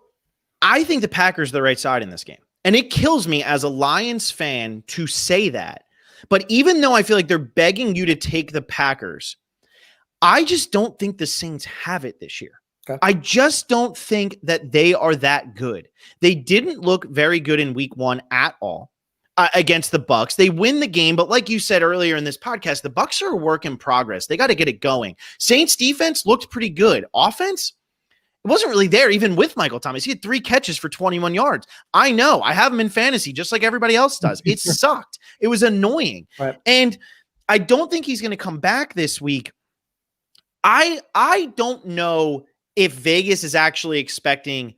I think the Packers are the right side in this game. And it kills me as a Lions fan to say that. But even though I feel like they're begging you to take the Packers, I just don't think the Saints have it this year. Okay. I just don't think that they are that good. They didn't look very good in week 1 at all against the Bucs. They win the game, but like you said earlier in this podcast, the Bucs are a work in progress. They got to get it going. Saints defense looked pretty good. Offense, it wasn't really there even with Michael Thomas. He had 3 catches for 21 yards. I know. I have him in fantasy just like everybody else does. It sucked. It was annoying. Right. And I don't think he's going to come back this week. I don't know if Vegas is actually expecting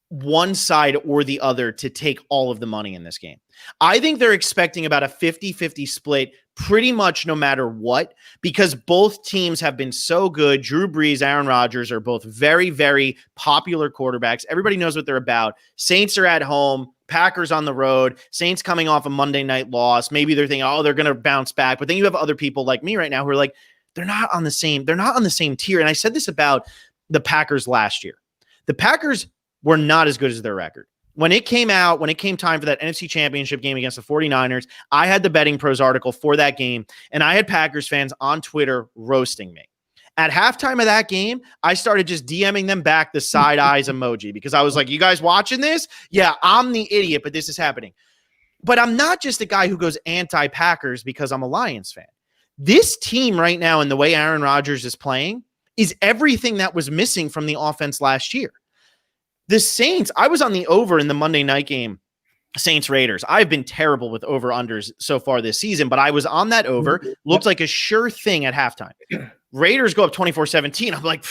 one side or the other to take all of the money in this game. I think they're expecting about a 50-50 split pretty much no matter what, because both teams have been so good. Drew Brees, Aaron Rodgers are both very, very popular quarterbacks. Everybody knows what they're about. Saints are at home, Packers on the road, Saints coming off a Monday night loss. Maybe they're thinking, oh, they're going to bounce back. But then you have other people like me right now who are like, they're not on the same tier. And I said this about the Packers last year. The Packers were not as good as their record. When it came time for that NFC Championship game against the 49ers, I had the BettingPros article for that game, and I had Packers fans on Twitter roasting me. At halftime of that game, I started just DMing them back the side eyes emoji because I was like, you guys watching this? Yeah, I'm the idiot, but this is happening. But I'm not just a guy who goes anti-Packers because I'm a Lions fan. This team right now and the way Aaron Rodgers is playing is everything that was missing from the offense last year. The Saints, I was on the over in the Monday night game, Saints Raiders. I've been terrible with over-unders so far this season, but I was on that over. Looked like a sure thing at halftime. Raiders go up 24-17. I'm like,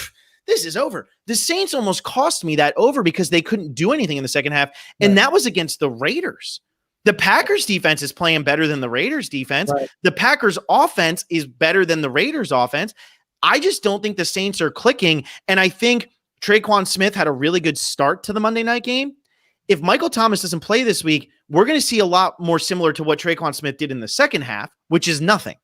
this is over. The Saints almost cost me that over because they couldn't do anything in the second half, and that was against the Raiders. The Packers defense is playing better than the Raiders defense. Right. The Packers offense is better than the Raiders offense. I just don't think the Saints are clicking. And I think Traquan Smith had a really good start to the Monday night game. If Michael Thomas doesn't play this week, we're going to see a lot more similar to what Traquan Smith did in the second half, which is nothing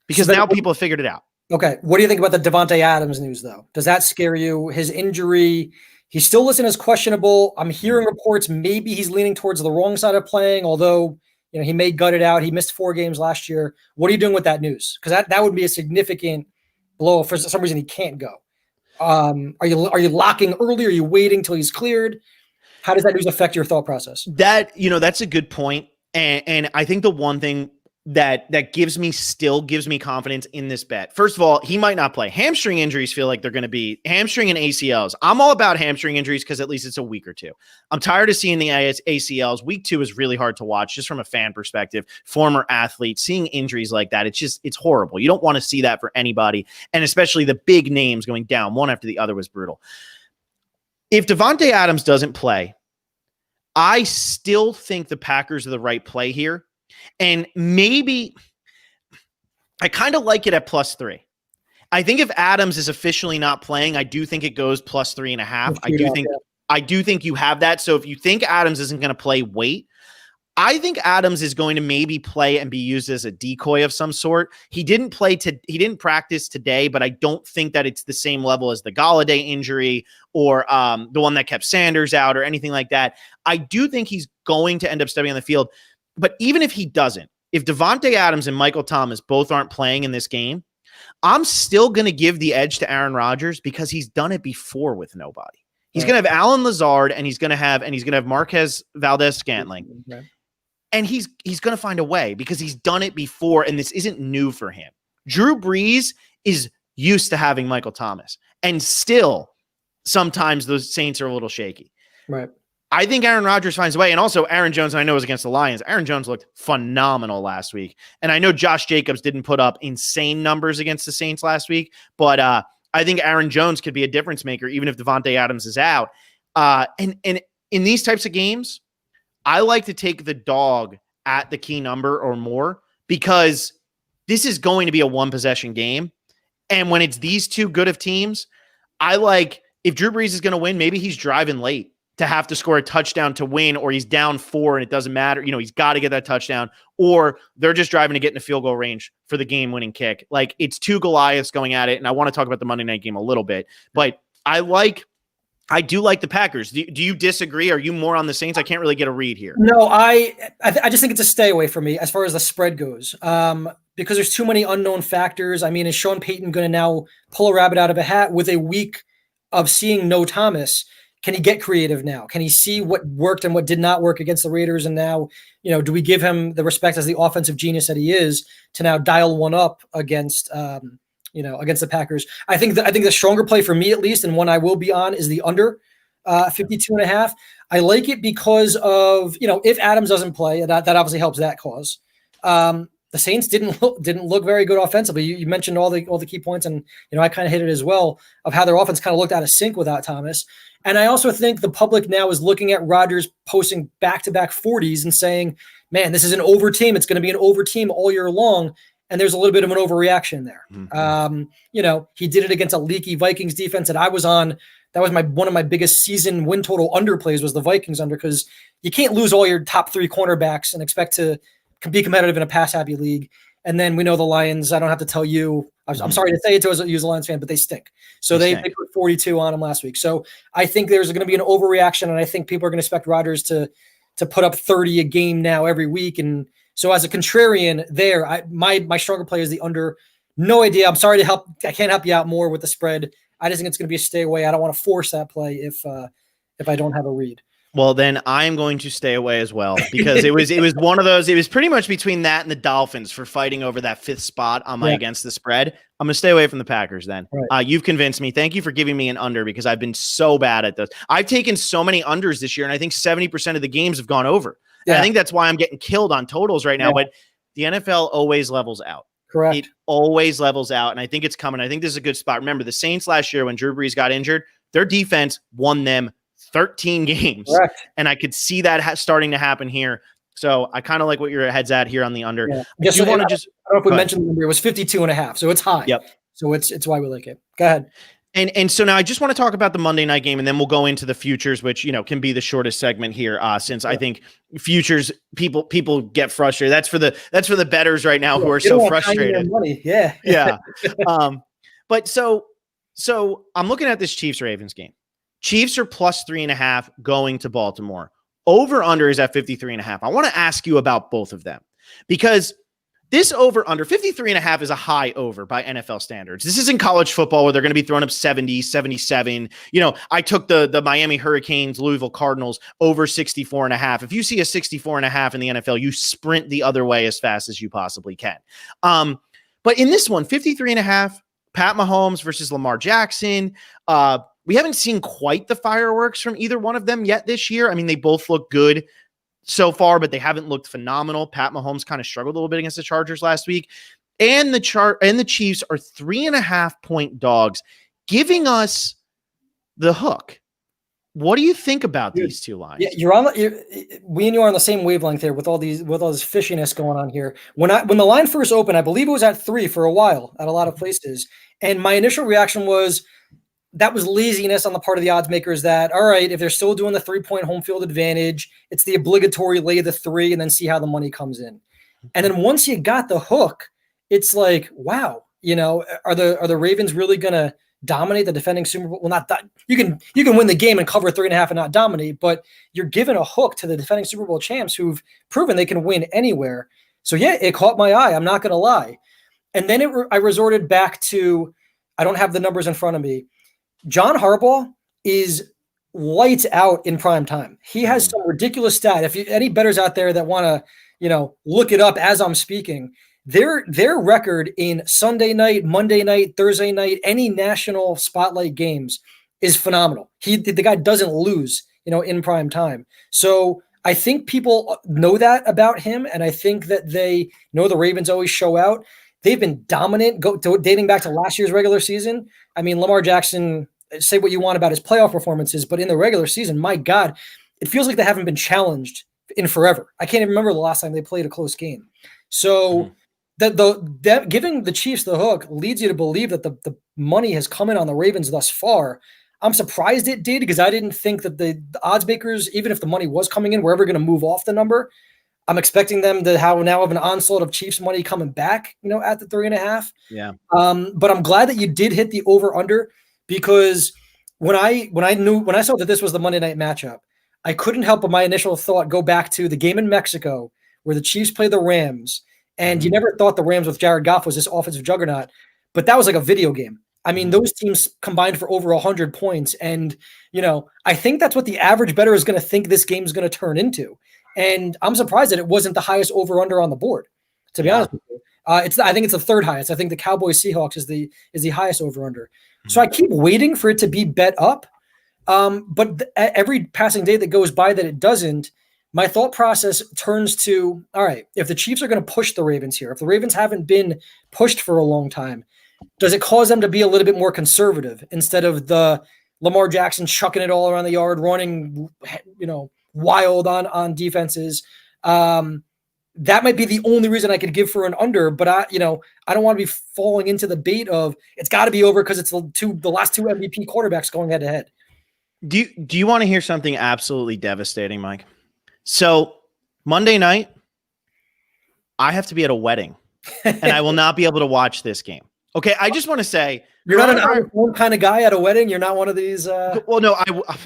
because now people have figured it out. Okay. What do you think about the Devontae Adams news though? Does that scare you? His injury, he's still listed as questionable. I'm hearing reports maybe he's leaning towards the wrong side of playing, although he may gut it out. He missed 4 games last year. What are you doing with that news? Because that would be a significant blow if for some reason he can't go. Are you locking early? Are you waiting till he's cleared? How does that news affect your thought process? That's a good point. And I think the one thing that gives me confidence in this bet. First of all, he might not play. Hamstring injuries feel like they're going to be hamstring and ACLs. I'm all about hamstring injuries because at least it's a week or two. I'm tired of seeing the ACLs. Week 2 is really hard to watch just from a fan perspective. Former athlete, seeing injuries like that, it's horrible. You don't want to see that for anybody. And especially the big names going down one after the other was brutal. If Devontae Adams doesn't play, I still think the Packers are the right play here. And maybe I kind of like it at +3. I think if Adams is officially not playing, I do think it goes +3.5. I do think you have that. So if you think Adams isn't going to play, wait. I think Adams is going to maybe play and be used as a decoy of some sort. He didn't practice today, but I don't think that it's the same level as the Golladay injury or the one that kept Sanders out or anything like that. I do think he's going to end up stepping on the field. But even if he doesn't, if Devontae Adams and Michael Thomas both aren't playing in this game, I'm still going to give the edge to Aaron Rodgers because he's done it before with nobody. He's going to have Alan Lazard and he's going to have Marquez Valdez-Scantling. Okay. And he's going to find a way because he's done it before and this isn't new for him. Drew Brees is used to having Michael Thomas and still sometimes those Saints are a little shaky. Right. I think Aaron Rodgers finds a way. And also Aaron Jones, I know was against the Lions. Aaron Jones looked phenomenal last week. And I know Josh Jacobs didn't put up insane numbers against the Saints last week, but I think Aaron Jones could be a difference maker even if Devontae Adams is out. And in these types of games, I like to take the dog at the key number or more because this is going to be a one-possession game. And when it's these two good of teams, I like if Drew Brees is going to win, maybe he's driving late to have to score a touchdown to win, or he's down 4 and it doesn't matter. He's got to get that touchdown, or they're just driving to get in a field goal range for the game-winning kick. Like, it's 2 Goliaths going at it, and I want to talk about the Monday night game a little bit, but I do like the Packers. Do you disagree? Are you more on the Saints? I can't really get a read here. No, I just think it's a stay away for me as far as the spread goes, because there's too many unknown factors. I mean, is Sean Payton going to now pull a rabbit out of a hat with a weak of seeing no Thomas. Can he get creative now? Can he see what worked and what did not work against the Raiders? And now, do we give him the respect as the offensive genius that he is to now dial one up against, against the Packers? I think the stronger play for me, at least, and one I will be on, is the under 52.5. I like it because of, if Adams doesn't play, that obviously helps that cause. The Saints didn't look very good offensively. You mentioned all the key points, and I kind of hit it as well, of how their offense kind of looked out of sync without Thomas. And I also think the public now is looking at Rodgers posting back-to-back 40s and saying, man, this is an over team. It's going to be an over team all year long. And there's a little bit of an overreaction there. Mm-hmm. He did it against a leaky Vikings defense that I was on. That was one of my biggest season win total underplays, was the Vikings under, because you can't lose all your top 3 cornerbacks and expect to be competitive in a pass-happy league. And then we know the Lions, I don't have to tell you, I'm sorry to say it to us as a Lions fan, but they stink. So they put 42 on them last week. So I think there's going to be an overreaction, and I think people are going to expect Rodgers to put up 30 a game now every week. And so as a contrarian there, my stronger play is the under. No idea. I'm sorry I can't help you out more with the spread. I just think it's going to be a stay away. I don't want to force that play if I don't have a read. Well, then I'm going to stay away as well, because it was one of those. It was pretty much between that and the Dolphins for fighting over that 5th spot on my against the spread. I'm going to stay away from the Packers then. Right. You've convinced me. Thank you for giving me an under, because I've been so bad at this. I've taken so many unders this year, and I think 70% of the games have gone over. Yeah. And I think that's why I'm getting killed on totals right now. Yeah. But the NFL always levels out. Correct. It always levels out, and I think it's coming. I think this is a good spot. Remember, the Saints last year when Drew Brees got injured, their defense won them 13 games. Correct. And I could see that starting to happen here. So I kind of like what your head's at here on the under. Yeah. I don't know if we mentioned the number. It was 52.5. So it's high. Yep. So it's why we like it. Go ahead. And so now I just want to talk about the Monday night game, and then we'll go into the futures, which, can be the shortest segment here, since I think futures people get frustrated. That's for the bettors right now who are so frustrated. Money. Yeah. Yeah. But so I'm looking at this Chiefs Ravens game. Chiefs are plus 3.5 going to Baltimore. Over under is at 53.5. I want to ask you about both of them, because this over under 53.5 is a high over by NFL standards. This isn't college football where they're going to be throwing up 70, 77. I took the Miami Hurricanes, Louisville Cardinals over 64.5. If you see a 64.5 in the NFL, you sprint the other way as fast as you possibly can. But in this one, 53.5, Pat Mahomes versus Lamar Jackson. We haven't seen quite the fireworks from either one of them yet this year. I mean, they both look good so far, but they haven't looked phenomenal. Pat Mahomes kind of struggled a little bit against the Chargers last week. And the Chiefs are 3.5-point dogs, giving us the hook. What do you think about these two lines? Yeah, we and you are on the same wavelength here with all this fishiness going on here. When the line first opened, I believe it was at 3 for a while at a lot of places. And my initial reaction was, that was laziness on the part of the odds makers, that, all right, if they're still doing the 3-point home field advantage, it's the obligatory lay the 3 and then see how the money comes in. And then once you got the hook, it's like, wow, are the Ravens really going to dominate the defending Super Bowl? Well, you can win the game and cover 3.5 and not dominate, but you're giving a hook to the defending Super Bowl champs who've proven they can win anywhere. So yeah, it caught my eye. I'm not going to lie. And then I resorted back to, I don't have the numbers in front of me. John Harbaugh is lights out in prime time. He has some ridiculous stat. If any bettors out there that want to, look it up as I'm speaking, their record in Sunday night, Monday night, Thursday night, any national spotlight games is phenomenal. The guy doesn't lose, in prime time. So I think people know that about him, and I think that they know the Ravens always show out. They've been dominant dating back to last year's regular season. I mean, Lamar Jackson, say what you want about his playoff performances, but in the regular season, my God, it feels like they haven't been challenged in forever. I can't even remember the last time they played a close game. So that giving the Chiefs the hook leads you to believe that the money has come in on the Ravens thus far. I'm surprised it did, because I didn't think that the odds makers, even if the money was coming in, were ever going to move off the number. I'm expecting them to have an onslaught of Chiefs money coming back, at the 3.5. Yeah. But I'm glad that you did hit the over under, because when I saw that this was the Monday night matchup, I couldn't help but my initial thought go back to the game in Mexico where the Chiefs play the Rams. And you never thought the Rams with Jared Goff was this offensive juggernaut, but that was like a video game. I mean, those teams combined for over 100 points. And, I think that's what the average bettor is going to think this game is going to turn into. And I'm surprised that it wasn't the highest over-under on the board, to be honest with you. I think it's the third highest. I think the Cowboys Seahawks is the highest over-under. So I keep waiting for it to be bet up. But every passing day that goes by that it doesn't, my thought process turns to, all right, if the Chiefs are going to push the Ravens here, if the Ravens haven't been pushed for a long time, does it cause them to be a little bit more conservative instead of the Lamar Jackson chucking it all around the yard, running, wild on defenses? That might be the only reason I could give for an under, but I don't want to be falling into the bait of it's got to be over because it's the last two MVP quarterbacks going head to head. Do you want to hear something absolutely devastating, Mike? So Monday night, I have to be at a wedding, and I will not be able to watch this game. Okay, I just want to say you're not an iPhone kind of guy at a wedding. You're not one of these. Well, no,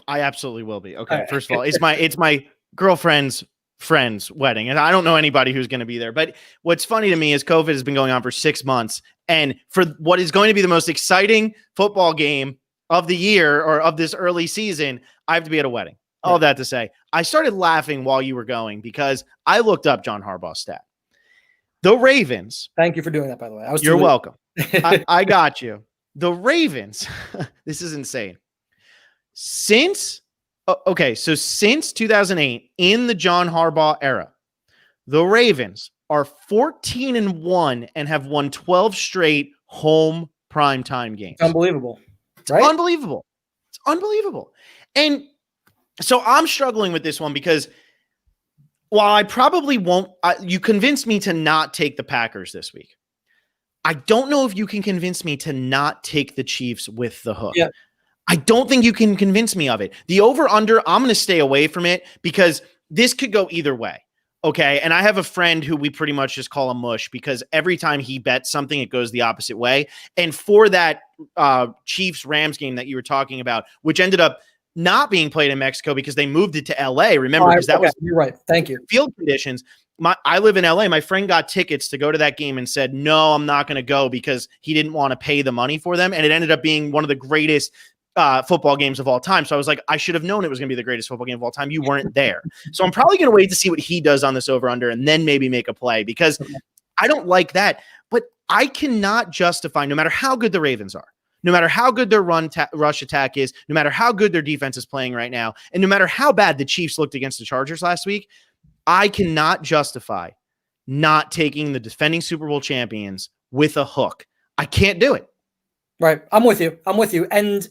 I absolutely will be. Okay, right. First of all, it's my girlfriend's friend's wedding, and I don't know anybody who's going to be there. But what's funny to me is COVID has been going on for 6 months, and for what is going to be the most exciting football game of the year or of this early season, I have to be at a wedding. Yeah. All that to say, I started laughing while you were going because I looked up John Harbaugh's stat. The Ravens. Thank you for doing that, by the way. You're welcome. I got you. The Ravens. This is insane. Since 2008, in the John Harbaugh era, the Ravens are 14-1 and have won 12 straight home primetime games. Unbelievable. It's right? Unbelievable. It's unbelievable. And so I'm struggling with this one because while I probably won't, you convinced me to not take the Packers this week. I don't know if you can convince me to not take the Chiefs with the hook. Yeah. I don't think you can convince me of it. The over-under, I'm going to stay away from it because this could go either way. Okay. And I have a friend who we pretty much just call a mush because every time he bets something, it goes the opposite way. And for that Chiefs-Rams game that you were talking about, which ended up not being played in Mexico because they moved it to LA. Remember, because that was you're right. Thank you. Field conditions. I live in LA. My friend got tickets to go to that game and said, no, I'm not going to go because he didn't want to pay the money for them. And it ended up being one of the greatest football games of all time. So I was like, I should have known it was going to be the greatest football game of all time. You weren't there. So I'm probably going to wait to see what he does on this over under and then maybe make a play because I don't like that. But I cannot justify, no matter how good the Ravens are, no matter how good their rush attack is, no matter how good their defense is playing right now, and no matter how bad the Chiefs looked against the Chargers last week, I cannot justify not taking the defending Super Bowl champions with a hook. I can't do it. Right. I'm with you. And,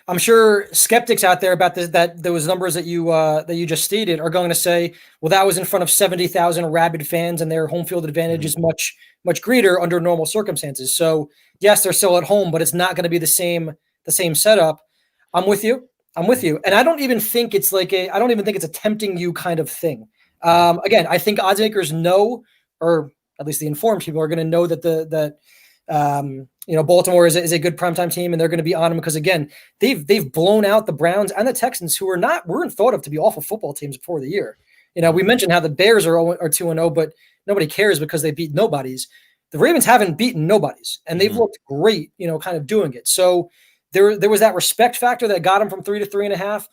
I'm sure skeptics out there about those numbers that you just stated are going to say, well, that was in front of 70,000 rabid fans and their home field advantage is much, much greater under normal circumstances. So yes, they're still at home, but it's not going to be the same setup. I'm with you. And I don't even think it's a tempting you kind of thing. Again, I think odds makers know, or at least the informed people are going to know that Baltimore is a good primetime team, and they're going to be on them because again, they've blown out the Browns and the Texans, who weren't thought of to be awful football teams before the year. We mentioned how the Bears are 2-0, but nobody cares because they beat nobodies. The Ravens haven't beaten nobodies, and they've looked great, kind of doing it. So there was that respect factor that got them from 3 to 3.5.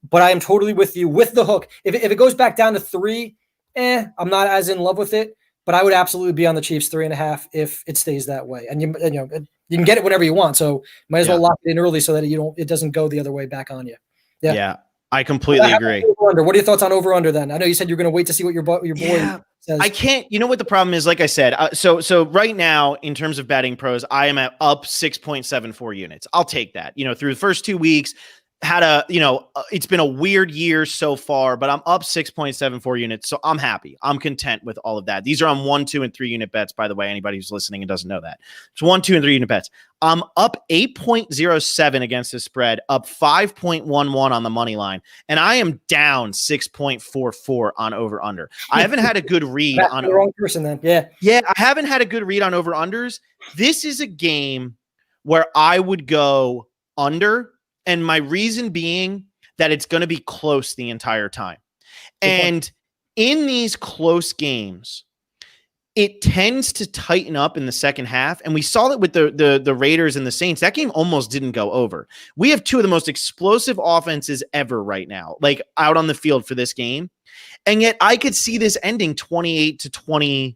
But I am totally with you with the hook. If it goes back down to 3, I'm not as in love with it. But I would absolutely be on the Chiefs 3.5 if it stays that way. And you can get it whenever you want. So might as well lock it in early so that it doesn't go the other way back on you. Yeah. I completely agree. What are your thoughts on over under then? I know you said you're going to wait to see what your boy says. I can't. You know what the problem is? Like I said, so right now in terms of betting pros, I am at up 6.74 units. I'll take that. Through the first 2 weeks. It's been a weird year so far, but I'm up 6.74 units. So I'm happy. I'm content with all of that. These are on 1, 2, and 3 unit bets, by the way, anybody who's listening and doesn't know that. It's 1, 2, and 3 unit bets. I'm up 8.07 against the spread, up 5.11 on the money line, and I am down 6.44 on over under. I haven't had a good read on the wrong person then. Yeah, I haven't had a good read on over unders. This is a game where I would go under. And my reason being that it's going to be close the entire time. And in these close games, it tends to tighten up in the second half. And we saw that with the Raiders and the Saints. That game almost didn't go over. We have two of the most explosive offenses ever right now, like out on the field for this game. And yet I could see this ending 28-24.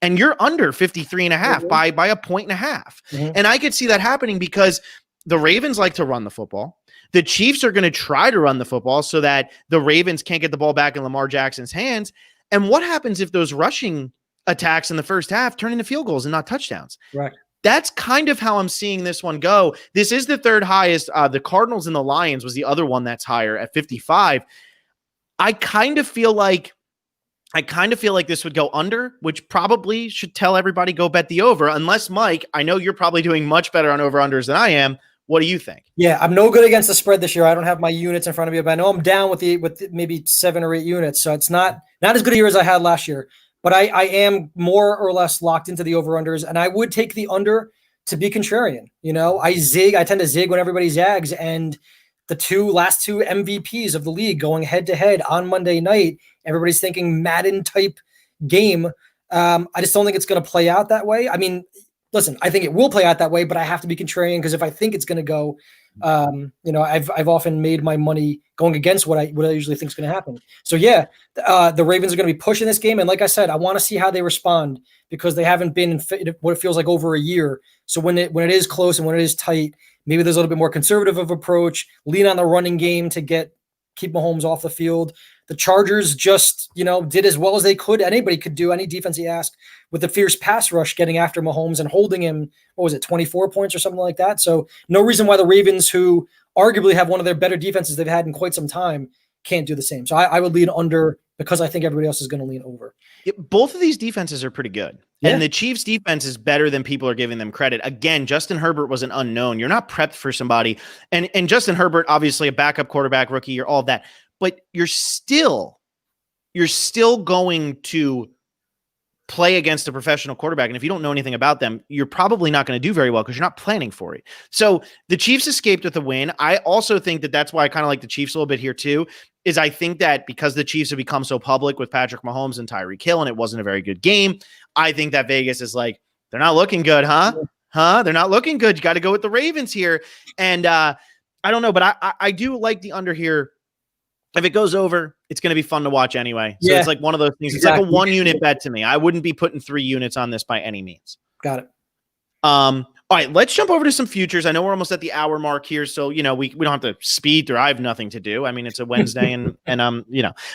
And you're under 53 and a half by a point and a half. And I could see that happening because the Ravens like to run the football. The Chiefs are going to try to run the football so that the Ravens can't get the ball back in Lamar Jackson's hands. And what happens if those rushing attacks in the first half turn into field goals and not touchdowns? Right. That's kind of how I'm seeing this one go. This is the third highest. The Cardinals and the Lions was the other one that's higher at 55. I kind of feel like this would go under, which probably should tell everybody go bet the over. Unless, Mike, I know you're probably doing much better on over-unders than I am. What do you think? Yeah, I'm no good against the spread this year. I don't have my units in front of me, but I know I'm down with maybe 7 or 8 units. So it's not as good a year as I had last year. But I am more or less locked into the over-unders, and I would take the under to be contrarian. I tend to zig when everybody zags, and the last two MVPs of the league going head-to-head on Monday night, everybody's thinking Madden-type game. I just don't think it's going to play out that way. I mean, listen, I think it will play out that way, but I have to be contrarian because if I think it's going to go, I've often made my money going against what I usually think is going to happen. So yeah, the Ravens are going to be pushing this game, and like I said, I want to see how they respond because they haven't been in what it feels like over a year. So when it is close and when it is tight, maybe there's a little bit more conservative of approach, lean on the running game to keep Mahomes off the field. The Chargers just, did as well as they could. Anybody could do, any defense he asked, with the fierce pass rush getting after Mahomes and holding him, 24 points or something like that. So no reason why the Ravens, who arguably have one of their better defenses they've had in quite some time, can't do the same. So I would lean under because I think everybody else is going to lean over. Both of these defenses are pretty good. Yeah. And the Chiefs defense is better than people are giving them credit. Again, Justin Herbert was an unknown. You're not prepped for somebody. And Justin Herbert, obviously a backup quarterback, rookie year, all of that. But you're still going to play against a professional quarterback. And if you don't know anything about them, you're probably not going to do very well because you're not planning for it. So the Chiefs escaped with a win. I also think that that's why I kind of like the Chiefs a little bit here too, is I think that because the Chiefs have become so public with Patrick Mahomes and Tyreek Hill, and it wasn't a very good game, I think that Vegas is like, they're not looking good, huh? They're not looking good. You got to go with the Ravens here. And I don't know, but I do like the under here. If it goes over, it's going to be fun to watch anyway. So It's like one of those things. Exactly. It's like a 1-unit bet to me. I wouldn't be putting 3 units on this by any means. Got it. All right, let's jump over to some futures. I know we're almost at the hour mark here, so we don't have to speed through. I have nothing to do. I mean, it's a Wednesday, and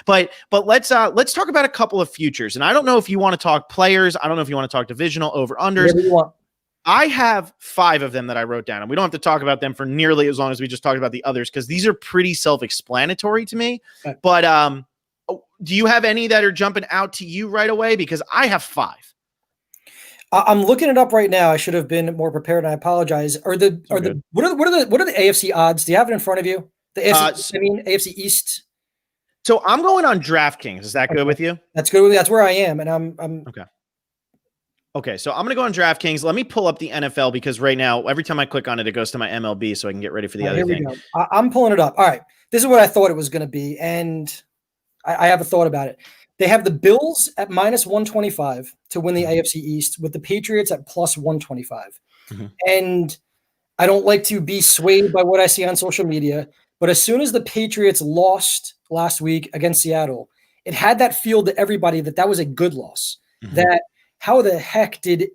but let's talk about a couple of futures. And I don't know if you want to talk players. I don't know if you want to talk divisional over unders. I have 5 of them that I wrote down, and we don't have to talk about them for nearly as long as we just talked about the others because these are pretty self-explanatory to me. Okay. But do you have any that are jumping out to you right away? Because I have 5. I'm looking it up right now. I should have been more prepared. And I apologize. What are the AFC odds? Do you have it in front of you? The AFC, AFC East. So I'm going on DraftKings. Is that good with you? That's good with me. That's where I am, and I'm okay. Okay, so I'm going to go on DraftKings. Let me pull up the NFL because right now, every time I click on it, it goes to my MLB so I can get ready for the other thing. I'm pulling it up. All right, this is what I thought it was going to be, and I have a thought about it. They have the Bills at -125 to win the AFC East with the Patriots at +125. Mm-hmm. And I don't like to be swayed by what I see on social media, but as soon as the Patriots lost last week against Seattle, it had that feel to everybody that was a good loss. Mm-hmm. That how the heck did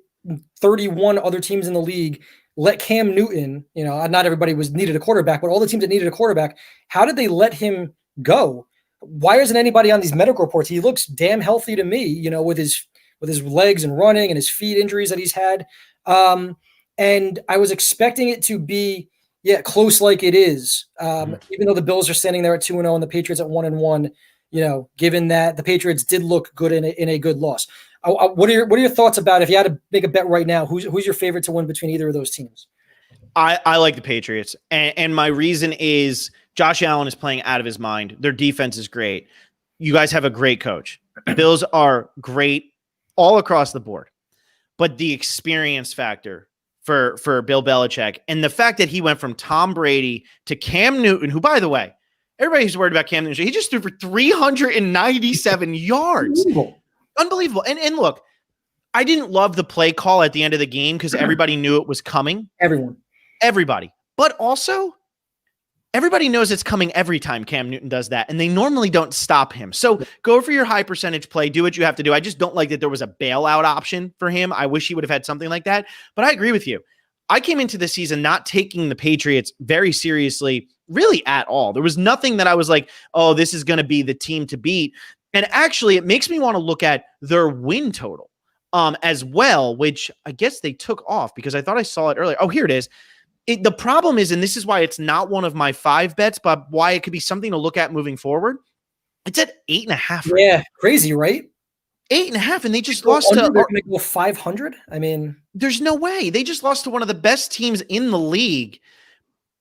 31 other teams in the league let Cam Newton, not everybody needed a quarterback, but all the teams that needed a quarterback, how did they let him go? Why isn't anybody on these medical reports? He looks damn healthy to me, with his legs and running and his feet injuries that he's had. And I was expecting it to be, close like it is. Even though the Bills are standing there at 2-0 and the Patriots at 1-1, given that the Patriots did look good in a good loss. What are your thoughts about if you had to make a bet right now? Who's your favorite to win between either of those teams? I like the Patriots, and my reason is Josh Allen is playing out of his mind. Their defense is great. You guys have a great coach. Bills are great all across the board, but the experience factor for Bill Belichick and the fact that he went from Tom Brady to Cam Newton, who, by the way, everybody's worried about Cam Newton. He just threw for 397 yards. Unbelievable. Unbelievable. And look, I didn't love the play call at the end of the game because everybody knew it was coming. Everybody. But also, everybody knows it's coming every time Cam Newton does that, and they normally don't stop him. So go for your high percentage play. Do what you have to do. I just don't like that there was a bailout option for him. I wish he would have had something like that. But I agree with you. I came into the season not taking the Patriots very seriously, really at all. There was nothing that I was like, oh, this is going to be the team to beat. And actually, it makes me want to look at their win total as well, which I guess they took off because I thought I saw it earlier. Oh, here it is. The problem is, and this is why it's not one of my 5 bets, but why it could be something to look at moving forward. It's at 8.5. Right now. Crazy, right? 8.5, and they just lost to. They're going to go 500. I mean, there's no way. They just lost to one of the best teams in the league,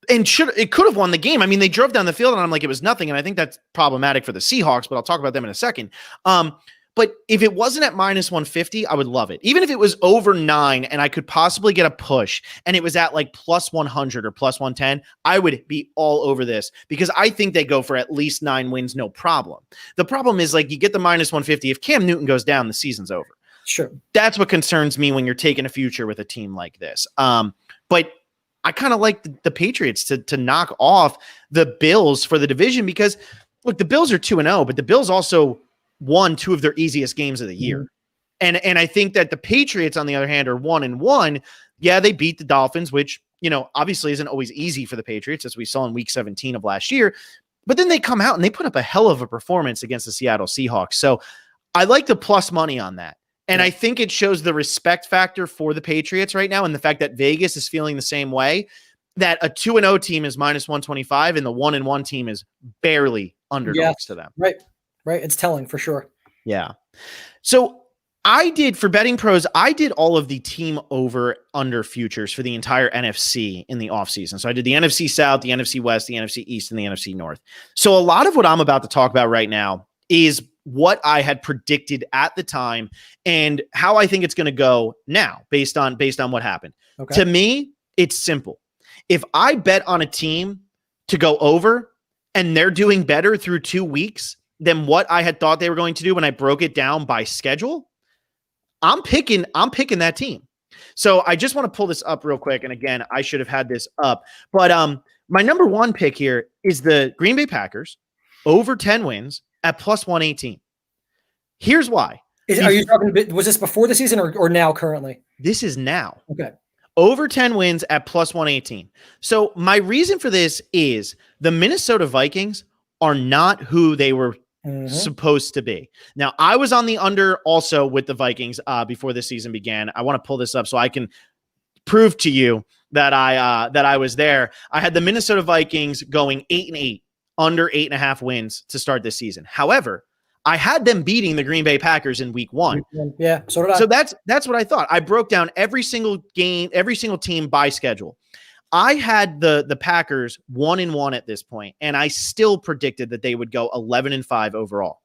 and it could have won the game. I mean, they drove down the field, and I'm like, it was nothing, and I think that's problematic for the Seahawks. But I'll talk about them in a second. But if it wasn't at -150, I would love it. Even if it was over 9 and I could possibly get a push and it was at like +100 or +110, I would be all over this because I think they go for at least 9 wins, no problem. The problem is like you get the -150. If Cam Newton goes down, the season's over. Sure. That's what concerns me when you're taking a future with a team like this. But I kind of like the Patriots to knock off the Bills for the division because, look, the Bills are 2-0, but the Bills also won 2 of their easiest games of the year. And I think that the Patriots, on the other hand, are 1-1. Yeah, they beat the Dolphins, which, obviously isn't always easy for the Patriots, as we saw in week 17 of last year. But then they come out and they put up a hell of a performance against the Seattle Seahawks. So I like the plus money on that. And I think it shows the respect factor for the Patriots right now and the fact that Vegas is feeling the same way, that a 2-0 team is -125 and the 1-1 team is barely underdogs to them. Right. It's telling for sure. Yeah. So I did for BettingPros, I did all of the team over under futures for the entire NFC in the offseason. So I did the NFC South, the NFC West, the NFC East, and the NFC North. So a lot of what I'm about to talk about right now is what I had predicted at the time and how I think it's going to go now based on what happened. Okay. To me, it's simple. If I bet on a team to go over and they're doing better through 2 weeks than what I had thought they were going to do when I broke it down by schedule, I'm picking that team. So I just want to pull this up real quick. And again, I should have had this up, but my number 1 pick here is the Green Bay Packers over 10 wins at +118. Here's why. Are you talking, was this before the season or now currently? This is now. Okay. Over 10 wins at +118. So my reason for this is the Minnesota Vikings are not who they were supposed to be. Now, I was on the under also with the Vikings before the season began. I want to pull this up so I can prove to you that I was there. I had the Minnesota Vikings going 8-8, under 8.5 wins to start this season. However, I had them beating the Green Bay Packers in week 1. Yeah, so did I. So that's what I thought. I broke down every single game, every single team by schedule. I had the Packers 1-1 at this point, and I still predicted that they would go 11-5 overall.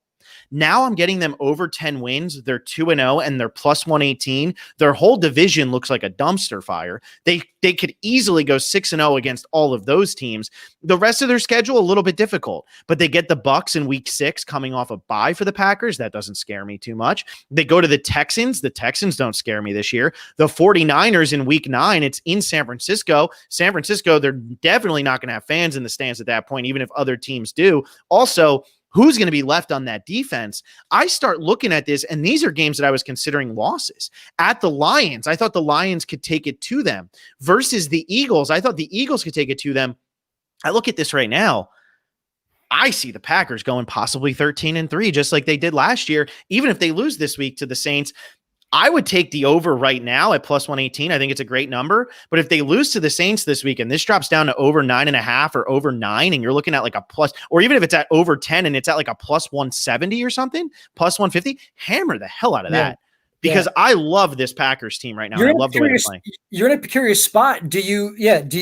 Now I'm getting them over 10 wins. They're 2-0 and they're +118. Their whole division looks like a dumpster fire. They could easily go 6-0 against all of those teams. The rest of their schedule a little bit difficult, but they get the Bucs in week 6 coming off a bye for the Packers. That doesn't scare me too much. They go to the Texans. The Texans don't scare me this year. The 49ers in week 9, it's in San Francisco. San Francisco, they're definitely not going to have fans in the stands at that point, even if other teams do. Also, who's going to be left on that defense? I start looking at this, and these are games that I was considering losses. At the Lions, I thought the Lions could take it to them. Versus the Eagles, I thought the Eagles could take it to them. I look at this right now. I see the Packers going possibly 13-3, just like they did last year. Even if they lose this week to the Saints, I would take the over right now at +118. I think it's a great number. But if they lose to the Saints this week and this drops down to over 9.5 or over 9, and you're looking at like a plus, or even if it's at over 10 and it's at like a +170 or something, +150, hammer the hell out of that. Because I love this Packers team right now. I love the way they're playing. You're in a curious spot. Do you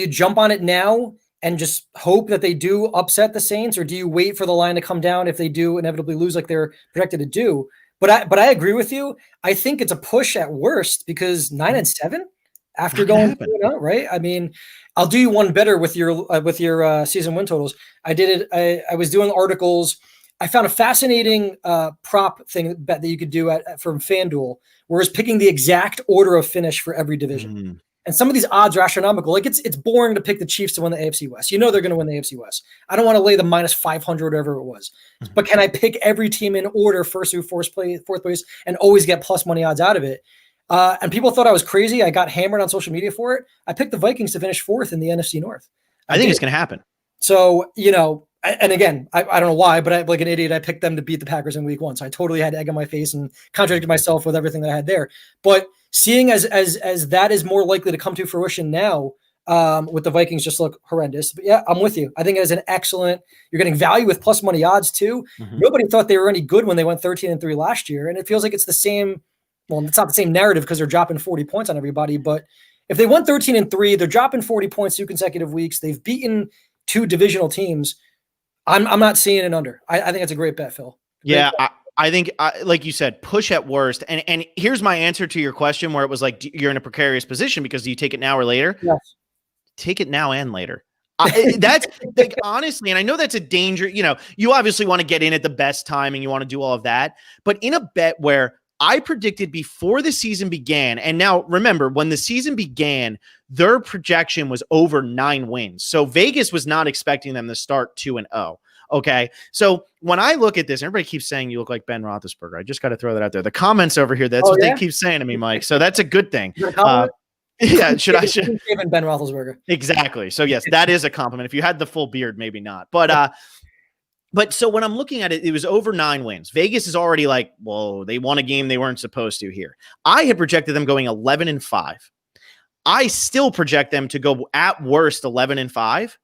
jump on it now and just hope that they do upset the Saints, or do you wait for the line to come down if they do inevitably lose like they're projected to do? But I agree with you. I think it's a push at worst because 9-7 after going 2-0, right? I mean, I'll do you one better with your season win totals. I did it. I was doing articles I found a fascinating prop thing bet that you could do from FanDuel, where it's picking the exact order of finish for every division. And some of these odds are astronomical. Like it's boring to pick the Chiefs to win the AFC West. You know they're going to win the AFC West. I don't want to lay the minus 500, whatever it was. But can I pick every team in order, first through fourth place, and always get plus money odds out of it? And people thought I was crazy. I got hammered on social media for it. I picked the Vikings to finish fourth in the NFC North. I think it's going to happen. So, and again, I don't know why, but like an idiot, I picked them to beat the Packers in week 1. So I totally had egg on my face and contradicted myself with everything that I had there. But seeing as that is more likely to come to fruition now, with the Vikings just look horrendous. But yeah, I'm with you. I think it is an excellent, you're getting value with plus money odds too. Nobody thought they were any good when they went 13-3 last year. And it feels like it's the same. Well, it's not the same narrative because they're dropping 40 points on everybody, but if they went 13-3, they're dropping 40 points 2 consecutive weeks. They've beaten 2 divisional teams. I'm not seeing an under. I think it's a great bet, Phil. Yeah, I think, like you said, push at worst. And here's my answer to your question where it was like, you're in a precarious position because do you take it now or later? Yes. Take it now and later. That's like, honestly, and I know that's a danger. You obviously want to get in at the best time and you want to do all of that. But in a bet where I predicted before the season began, and now remember, when the season began, their projection was over 9 wins. So Vegas was not expecting them to start 2-0. Okay. So when I look at this, everybody keeps saying you look like Ben Roethlisberger. I just got to throw that out there. The comments over here, that's what they keep saying to me, Mike. So that's a good thing. Yeah. Should even Ben Roethlisberger? Exactly. So yes, that is a compliment. If you had the full beard, maybe not. But so when I'm looking at it, it was over 9 wins. Vegas is already like, whoa, they won a game they weren't supposed to here. I had projected them going 11-5. I still project them to go at worst 11-5.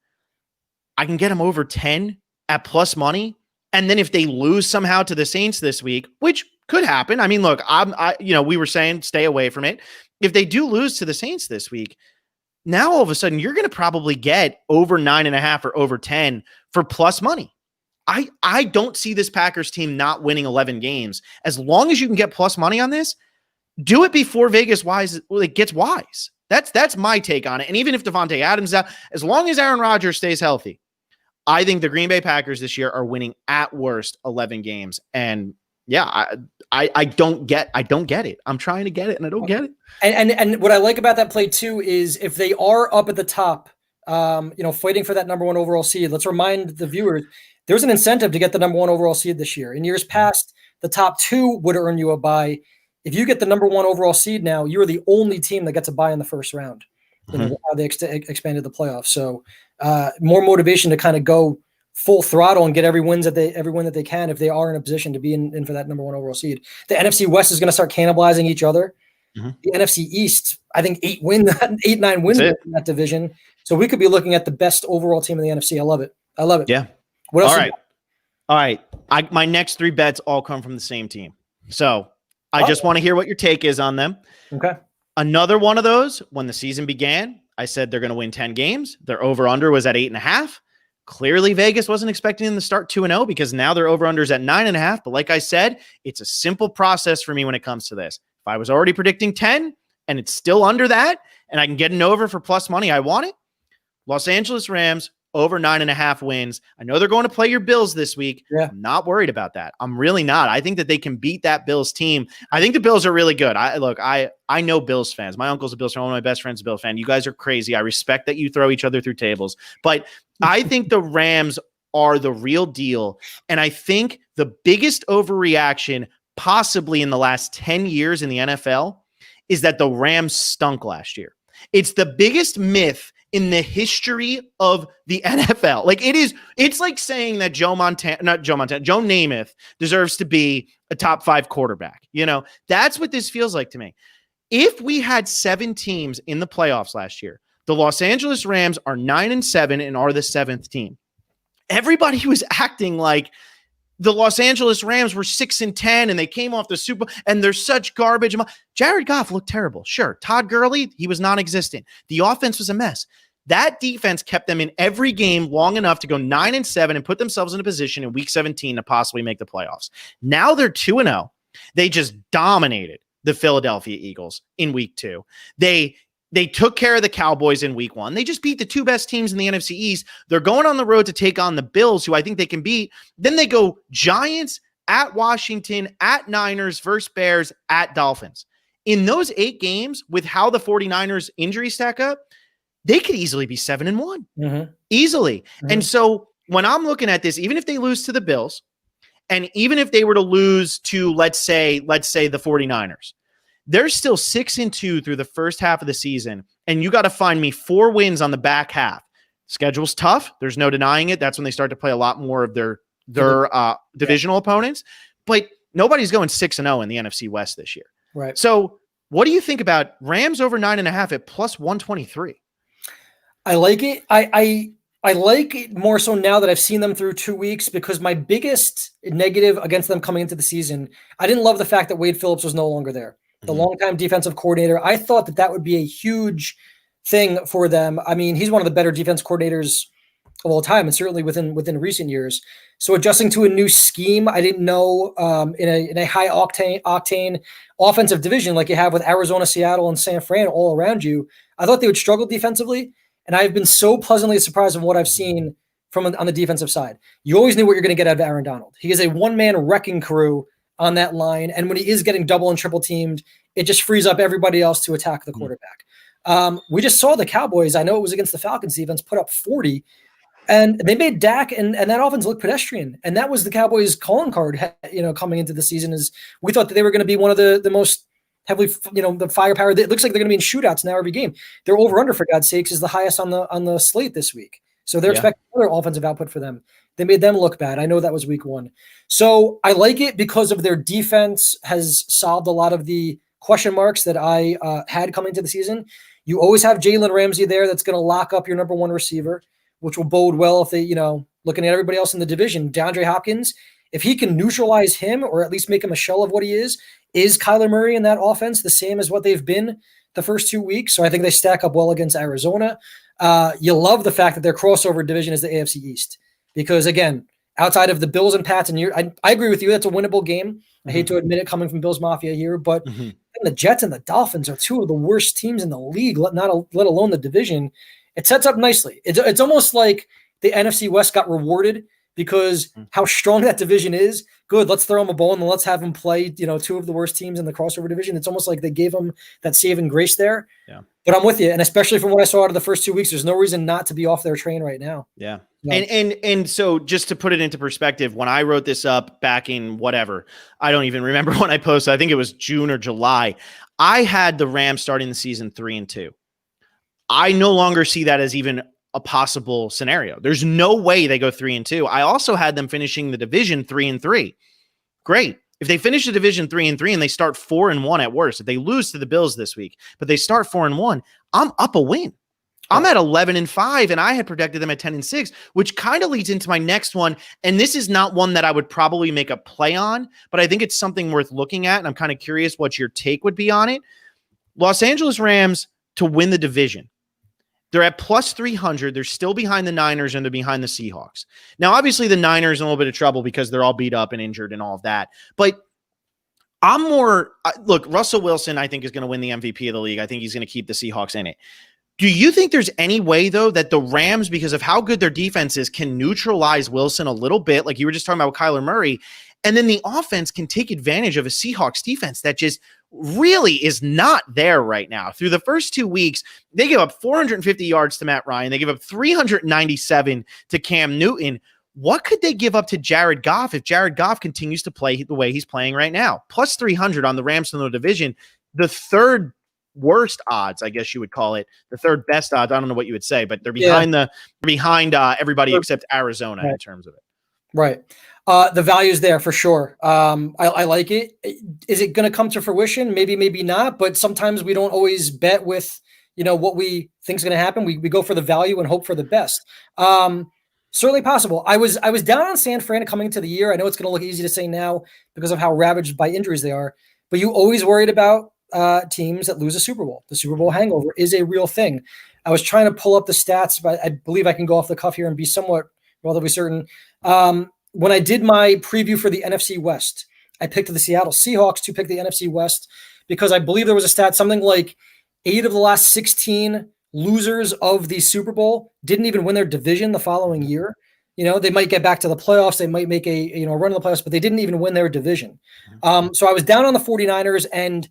I can get them over 10 at plus money. And then if they lose somehow to the Saints this week, which could happen. I mean, look, we were saying stay away from it. If they do lose to the Saints this week, now all of a sudden you're going to probably get over 9.5 or over 10 for plus money. I don't see this Packers team not winning 11 games. As long as you can get plus money on this, do it before Vegas gets wise. That's my take on it. And even if Devontae Adams is out, as long as Aaron Rodgers stays healthy, I think the Green Bay Packers this year are winning at worst 11 games. And yeah, I don't get it. I'm trying to get it and I don't get it. And what I like about that play too is if they are up at the top, fighting for that number 1 overall seed, let's remind the viewers, there's an incentive to get the number 1 overall seed this year. In years past, the top 2 would earn you a bye. If you get the number 1 overall seed now, you're the only team that gets a bye in the first round. How they expanded the playoffs. So more motivation to kind of go full throttle and get every win that they can if they are in a position to be in for that number 1 overall seed. The NFC West is going to start cannibalizing each other. The NFC East, I think 8, 9 wins in that division. So we could be looking at the best overall team in the NFC. I love it. Yeah. What else? All right. My next 3 bets all come from the same team. So I just want to hear what your take is on them. Okay. Another one of those, when the season began, I said they're going to win 10 games. Their over-under was at 8.5. Clearly, Vegas wasn't expecting them to start 2-0 because now their over-under is at 9.5. But like I said, it's a simple process for me when it comes to this. If I was already predicting 10 and it's still under that and I can get an over for plus money, I want it. Los Angeles Rams, over 9.5 wins. I know they're going to play your Bills this week. Yeah. I'm not worried about that. I'm really not. I think that they can beat that Bills team. I think the Bills are really good. I know Bills fans. My uncle's a Bills fan. One of my best friends is a Bills fan. You guys are crazy. I respect that you throw each other through tables. But I think the Rams are the real deal. And I think the biggest overreaction possibly in the last 10 years in the NFL is that the Rams stunk last year. It's the biggest myth in the history of the NFL. It's like saying that Joe Namath deserves to be a top 5 quarterback. That's what this feels like to me. If we had 7 teams in the playoffs last year, the Los Angeles Rams are 9-7 and are the 7th team. Everybody was acting like the Los Angeles Rams were 6-10 and they came off the Super Bowl and they're such garbage. Jared Goff looked terrible. Sure. Todd Gurley, he was non-existent. The offense was a mess. That defense kept them in every game long enough to go 9-7 and put themselves in a position in week 17 to possibly make the playoffs. Now they're 2-0. They just dominated the Philadelphia Eagles in week 2. They They took care of the Cowboys in week 1. They just beat the 2 best teams in the NFC East. They're going on the road to take on the Bills, who I think they can beat. Then they go Giants, at Washington, at Niners, versus Bears, at Dolphins. In those 8 games, with how the 49ers injuries stack up, they could easily be 7-1. Easily. And so when I'm looking at this, even if they lose to the Bills, and even if they were to lose to, let's say the 49ers, they're still 6-2 through the first half of the season. And you got to find me 4 wins on the back half. Schedule's tough. There's no denying it. That's when they start to play a lot more of their divisional opponents. But nobody's going 6-0 in the NFC West this year. Right. So what do you think about Rams over 9.5 at plus 123? I like it. I like it more so now that I've seen them through 2 weeks, because my biggest negative against them coming into the season, I didn't love the fact that Wade Phillips was no longer there. The longtime defensive coordinator. I thought that would be a huge thing for them. I mean, he's one of the better defense coordinators of all time, and certainly within recent years. So adjusting to a new scheme, I didn't know in a high octane offensive division like you have with Arizona, Seattle, and San Fran all around you, I thought they would struggle defensively. And I've been so pleasantly surprised of what I've seen from on the defensive side. You always knew what you're going to get out of Aaron Donald. He is a one-man wrecking crew on that line. And when he is getting double and triple teamed, it just frees up everybody else to attack the quarterback. We just saw the Cowboys, I know it was against the Falcons defense, put up 40, and they made Dak and that offense look pedestrian. And that was the Cowboys' calling card, coming into the season, is we thought that they were going to be one of the most heavily, the firepower. It looks like they're going to be in shootouts now every game. Their over-under, for God's sakes, is the highest on the slate this week. So they're expecting other offensive output for them. They made them look bad. I know that was week 1. So I like it because of their defense has solved a lot of the question marks that I had coming into the season. You always have Jalen Ramsey there that's going to lock up your number 1 receiver, which will bode well if they, looking at everybody else in the division. DeAndre Hopkins, if he can neutralize him or at least make him a shell of what he is Kyler Murray in that offense the same as what they've been the first 2 weeks? So I think they stack up well against Arizona. You love the fact that their crossover division is the AFC East, because again, outside of the Bills and Pats, and I agree with you, that's a winnable game. I hate to admit it coming from Bills Mafia here, but the Jets and the Dolphins are 2 of the worst teams in the league, let alone the division. It sets up nicely. It's almost like the NFC West got rewarded because how strong that division is. Good, let's throw them a bone and let's have them play, 2 of the worst teams in the crossover division. It's almost like they gave them that saving grace there. Yeah. But I'm with you, and especially from what I saw out of the first 2 weeks, there's no reason not to be off their train right now. Yeah. No. And so just to put it into perspective, when I wrote this up back in whatever, I don't even remember when I posted, I think it was June or July, I had the Rams starting the season 3-2. I no longer see that as even a possible scenario. There's no way they go 3-2. I also had them finishing the division 3-3. Great. If they finish the division 3-3 and they start 4-1 at worst, if they lose to the Bills this week, but they start 4-1, I'm up a win. I'm at 11-5, and I had projected them at 10-6, which kind of leads into my next one. And this is not one that I would probably make a play on, but I think it's something worth looking at. And I'm kind of curious what your take would be on it. Los Angeles Rams to win the division. They're at plus 300. They're still behind the Niners, and they're behind the Seahawks. Now, obviously, the Niners are in a little bit of trouble because they're all beat up and injured and all of that. But I'm more look, Russell Wilson, I think, is going to win the MVP of the league. I think he's going to keep the Seahawks in it. Do you think there's any way, though, that the Rams, because of how good their defense is, can neutralize Wilson a little bit, like you were just talking about with Kyler Murray, and then the offense can take advantage of a Seahawks defense that just really is not there right now? Through the first 2 weeks, they give up 450 yards to Matt Ryan. They give up 397 to Cam Newton. What could they give up to Jared Goff if Jared Goff continues to play the way he's playing right now? Plus 300 on the Rams in the division, the third worst odds, I guess you would call it, the third best odds. I don't know what you would say, but they're behind everybody except Arizona in terms of it. Right. The value is there for sure. I like it. Is it going to come to fruition? Maybe, maybe not. But sometimes we don't always bet with, what we think is going to happen. We go for the value and hope for the best. Certainly possible. I was down on San Fran coming into the year. I know it's going to look easy to say now because of how ravaged by injuries they are, but you always worried about teams that lose a Super Bowl. The Super Bowl hangover is a real thing. I was trying to pull up the stats, but I believe I can go off the cuff here and be somewhat relatively certain. When I did my preview for the NFC West, I picked the Seattle Seahawks to pick the NFC West because I believe there was a stat, something like 8 of the last 16 losers of the Super Bowl didn't even win their division the following year. They might get back to the playoffs. They might make a run in the playoffs, but they didn't even win their division. So I was down on the 49ers, and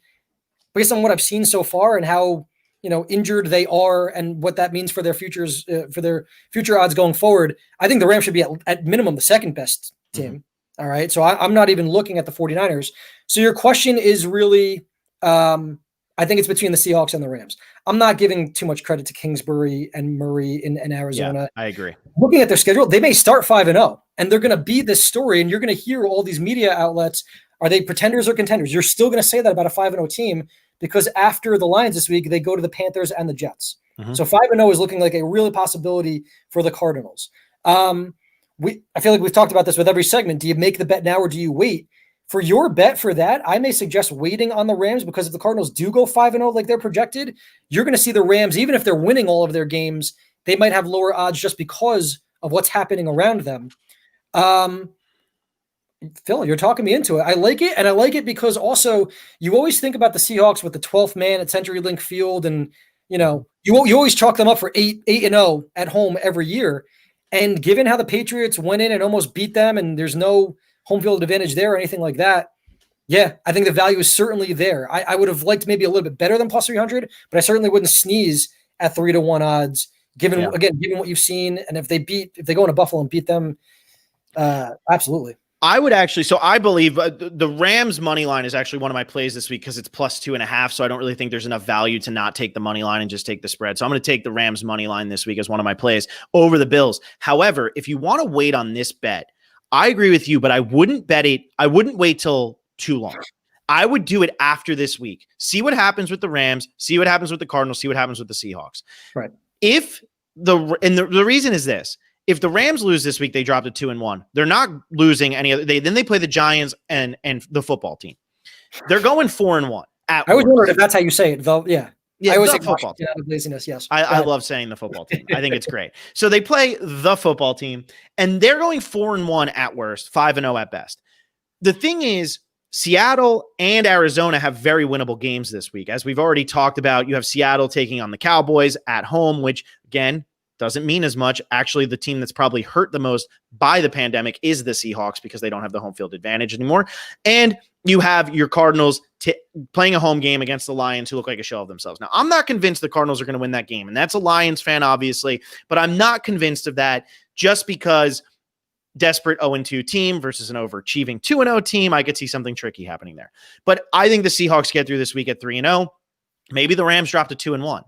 based on what I've seen so far and how injured they are and what that means for their futures, for their future odds going forward, I think the Rams should be at minimum the second best team. All right. So I'm not even looking at the 49ers. So your question is really, I think it's between the Seahawks and the Rams. I'm not giving too much credit to Kingsbury and Murray in Arizona. Yeah, I agree. Looking at their schedule, they may start 5-0, and they're going to be this story, and you're going to hear all these media outlets. Are they pretenders or contenders? You're still going to say that about a 5-0 team because after the Lions this week, they go to the Panthers and the Jets. So 5-0 is looking like a real possibility for the Cardinals. I feel like we've talked about this with every segment. Do you make the bet now or do you wait? For your bet for that, I may suggest waiting on the Rams because if the Cardinals do go 5-0 like they're projected, you're going to see the Rams, even if they're winning all of their games, they might have lower odds just because of what's happening around them. Phil, you're talking me into it. I like it, and I like it because also you always think about the Seahawks with the 12th man at CenturyLink Field, and you always chalk them up for 8-0 at home every year. And given how the Patriots went in and almost beat them, and there's no home field advantage there or anything like that, yeah, I think the value is certainly there. I would have liked maybe a little bit better than plus 300, but I certainly wouldn't sneeze at 3-1 odds, given what you've seen. And if they go into Buffalo and beat them, absolutely. I would actually, so I believe the Rams money line is actually one of my plays this week because it's plus 2.5. So I don't really think there's enough value to not take the money line and just take the spread. So I'm going to take the Rams money line this week as one of my plays over the Bills. However, if you want to wait on this bet, I agree with you, but I wouldn't bet it. I wouldn't wait till too long. I would do it after this week. See what happens with the Rams, see what happens with the Cardinals, see what happens with the Seahawks. Right. If the reason is this, if the Rams lose this week, they drop to 2-1. They're not losing any other. Then they play the Giants and the football team. They're going 4-1. I always wondered if that's how you say it, though. Yeah. Yeah, I always the say football team. Out of laziness. Yes. I love saying the football team. I think it's great. So they play the football team, and they're going 4-1 at worst, 5-0 at best. The thing is, Seattle and Arizona have very winnable games this week. As we've already talked about, you have Seattle taking on the Cowboys at home, which, again, doesn't mean as much. Actually, the team that's probably hurt the most by the pandemic is the Seahawks because they don't have the home field advantage anymore. And you have your Cardinals playing a home game against the Lions who look like a shell of themselves. Now, I'm not convinced the Cardinals are going to win that game, and that's a Lions fan, obviously, but I'm not convinced of that just because desperate 0-2 team versus an overachieving 2-0 team. I could see something tricky happening there. But I think the Seahawks get through this week at 3-0. Maybe the Rams drop to 2-1.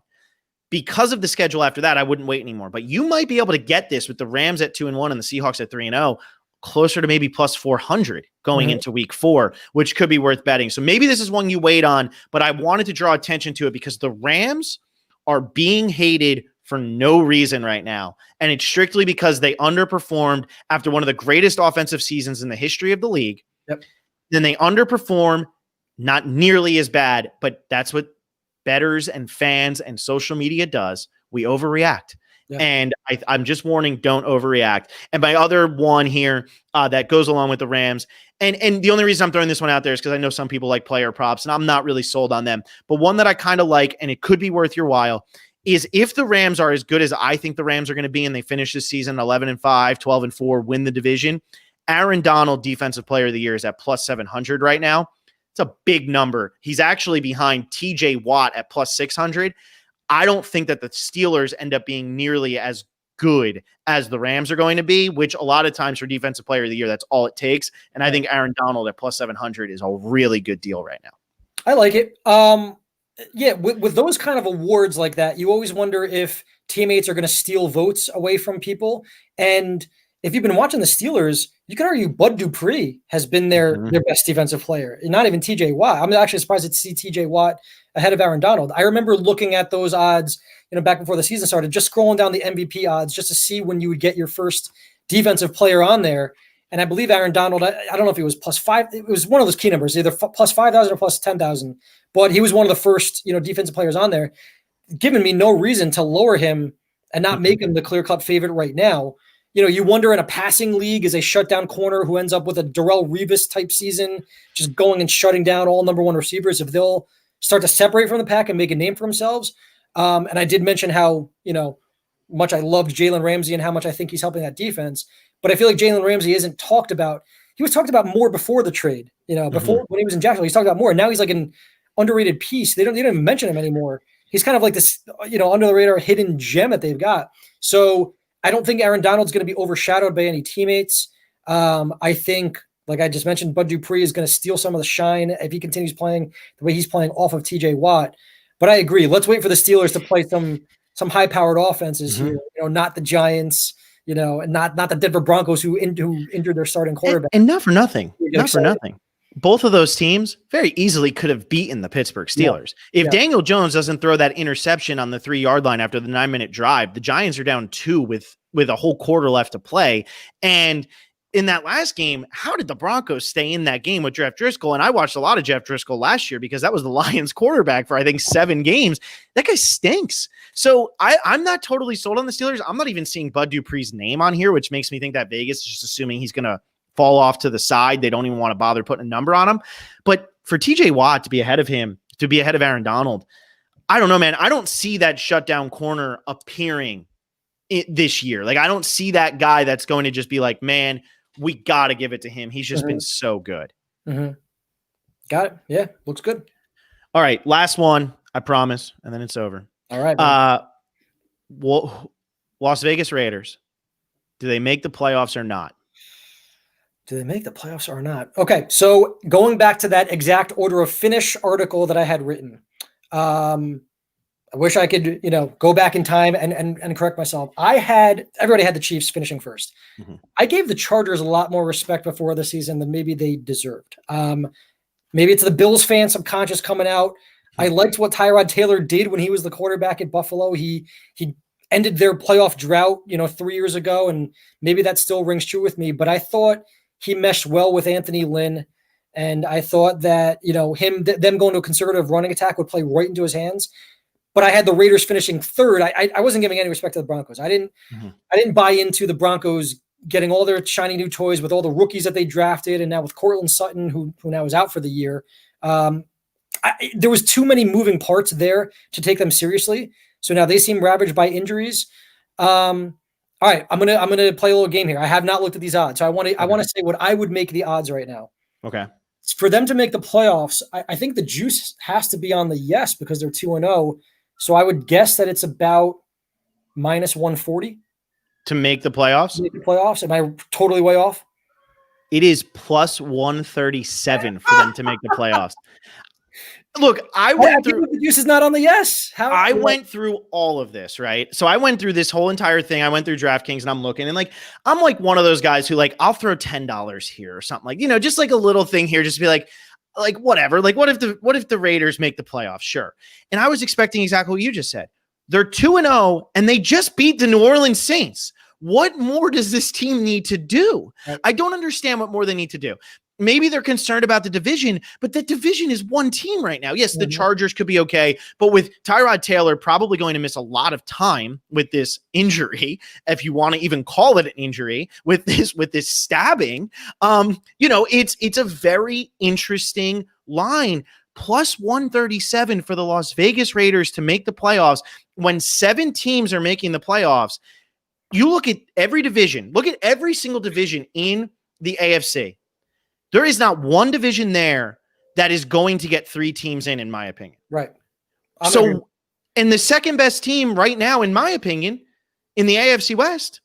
Because of the schedule after that, I wouldn't wait anymore. But you might be able to get this with the Rams at 2-1 and the Seahawks at 3-0, closer to maybe plus 400 going into week 4, which could be worth betting. So maybe this is one you wait on, but I wanted to draw attention to it because the Rams are being hated for no reason right now. And it's strictly because they underperformed after one of the greatest offensive seasons in the history of the league. Yep. Then they underperform, not nearly as bad, but that's what bettors and fans and social media does. We overreact. Yeah. And I'm just warning, don't overreact. And my other one here that goes along with the Rams, and the only reason I'm throwing this one out there is because I know some people like player props, and I'm not really sold on them. But one that I kind of like, and it could be worth your while, is if the Rams are as good as I think the Rams are going to be, and they finish this season 11-5, 12-4, win the division, Aaron Donald, Defensive Player of the Year, is at plus 700 right now. It's a big number. He's actually behind TJ Watt at plus 600. I don't think that the Steelers end up being nearly as good as the Rams are going to be, which a lot of times for Defensive Player of the Year, that's all it takes. And I think Aaron Donald at plus 700 is a really good deal right now. I like it. Yeah, with those kind of awards like that, you always wonder if teammates are going to steal votes away from people. And if you've been watching the Steelers, you can argue Bud Dupree has been their best defensive player, and not even TJ Watt. I'm actually surprised to see TJ Watt ahead of Aaron Donald. I remember looking at those odds, back before the season started, just scrolling down the MVP odds just to see when you would get your first defensive player on there. And I believe Aaron Donald, I don't know if he was plus 5. It was one of those key numbers, either plus 5,000 or plus 10,000. But he was one of the first, defensive players on there, giving me no reason to lower him and not make him the clear-cut favorite right now. You wonder in a passing league, is a shutdown corner who ends up with a Darrelle Revis type season, just going and shutting down all number one receivers, if they'll start to separate from the pack and make a name for themselves. And I did mention how, much I loved Jalen Ramsey and how much I think he's helping that defense. But I feel like Jalen Ramsey isn't talked about. He was talked about more before the trade, before when he was in Jacksonville, he's talked about more. And now he's like an underrated piece. They don't even mention him anymore. He's kind of like this, under the radar hidden gem that they've got. So I don't think Aaron Donald's going to be overshadowed by any teammates. I think, like I just mentioned, Bud Dupree is going to steal some of the shine if he continues playing the way he's playing off of TJ Watt. But I agree. Let's wait for the Steelers to play some high-powered offenses here. Not the Giants, and not the Denver Broncos who injured their starting quarterback. And not for nothing. Not for nothing. Both of those teams very easily could have beaten the Pittsburgh Steelers. If Daniel Jones doesn't throw that interception on the 3-yard line after the 9-minute drive, the Giants are down 2 with a whole quarter left to play. And in that last game, how did the Broncos stay in that game with Jeff Driscoll? And I watched a lot of Jeff Driscoll last year because that was the Lions quarterback for, I think, 7 games. That guy stinks. So I'm not totally sold on the Steelers. I'm not even seeing Bud Dupree's name on here, which makes me think that Vegas is just assuming he's going to fall off to the side. They don't even want to bother putting a number on him. But for TJ Watt to be ahead of him, to be ahead of Aaron Donald, I don't know, man. I don't see that shutdown corner appearing this year. Like, I don't see that guy that's going to just be like, man, we got to give it to him. He's just been so good. Got it. Yeah. Looks good. All right. Last one, I promise. And then it's over. All right. Las Vegas Raiders. Do they make the playoffs or not? Do they make the playoffs or not? Okay. So going back to that exact order of finish article that I had written, I wish I could, go back in time and correct myself. Everybody had the Chiefs finishing first. I gave the Chargers a lot more respect before the season than maybe they deserved. Maybe it's the Bills fan subconscious coming out. I liked what Tyrod Taylor did when he was the quarterback at Buffalo. He ended their playoff drought, 3 years ago, and maybe that still rings true with me. But I thought he meshed well with Anthony Lynn, and I thought that them going to a conservative running attack would play right into his hands. But I had the Raiders finishing third. I wasn't giving any respect to the Broncos. I didn't buy into the Broncos getting all their shiny new toys with all the rookies that they drafted, and now with Cortland Sutton, who now is out for the year. There was too many moving parts there to take them seriously. So now they seem ravaged by injuries. All right, I'm gonna play a little game here. I have not looked at these odds, so I want to say what I would make the odds right now. Okay. For them to make the playoffs, I think the juice has to be on the yes because they're 2-0. So I would guess that it's about minus 140 to make the playoffs. Am I totally way off? It is plus 137 for them to make the playoffs. Look, I went through. The juice is not on the yes. I went through all of this, right? So I went through this whole entire thing. I went through DraftKings and I'm looking, and I'm like one of those guys who I'll throw $10 here or something, just like a little thing here, just to be like whatever. Like what if the Raiders make the playoffs? Sure. And I was expecting exactly what you just said. They're 2-0 and they just beat the New Orleans Saints. What more does this team need to do? I don't understand what more they need to do. Maybe they're concerned about the division, but the division is one team right now. Yes, the Chargers could be okay, but with Tyrod Taylor probably going to miss a lot of time with this injury, if you want to even call it an injury, with this stabbing, it's a very interesting line. Plus 137 for the Las Vegas Raiders to make the playoffs when 7 teams are making the playoffs. You look at every division, look at every single division in the AFC. There is not one division there that is going to get 3 teams in my opinion. Right. And the second best team right now, in my opinion, in the AFC West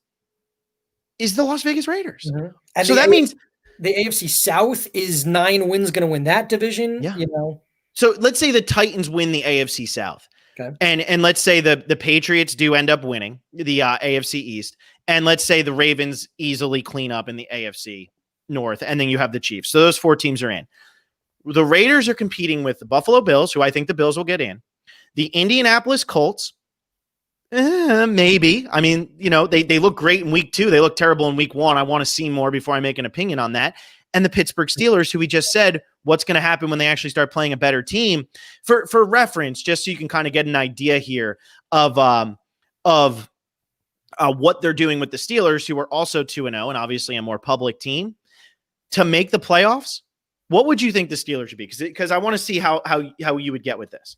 is the Las Vegas Raiders. And so that means the AFC South is 9 wins going to win that division. Yeah. So let's say the Titans win the AFC South. Okay. And let's say the Patriots do end up winning the AFC East. And let's say the Ravens easily clean up in the AFC North, and then you have the Chiefs. So those 4 teams are in. The Raiders are competing with the Buffalo Bills, who I think the Bills will get in. The Indianapolis Colts, maybe. I mean, they look great in week 2. They look terrible in week 1. I want to see more before I make an opinion on that. And the Pittsburgh Steelers, who we just said, what's going to happen when they actually start playing a better team? For reference, just so you can kind of get an idea here of what they're doing with the Steelers, who are also 2-0 and obviously a more public team. To make the playoffs, What would you think the Steelers should be? Because I want to see how you would get with this.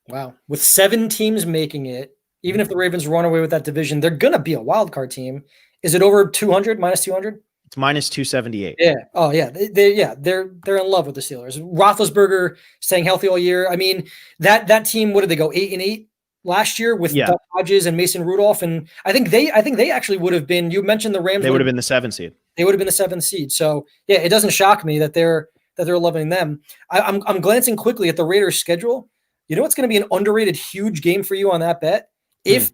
Wow. With 7 teams making it, even if the Ravens run away with that division, they're going to be a wild card team. Is it over 200, minus 200? It's minus 278. Yeah. Oh, yeah. They're in love with the Steelers. Roethlisberger staying healthy all year. I mean, that team, what did they go 8-8 last year with Duck Hodges and Mason Rudolph? And I think they actually would have been. You mentioned the Rams. They would have been the 7th seed. They would have been the 7th seed. So yeah, it doesn't shock me that they're loving them. I'm glancing quickly at the Raiders' schedule. You know what's going to be an underrated huge game for you on that bet? If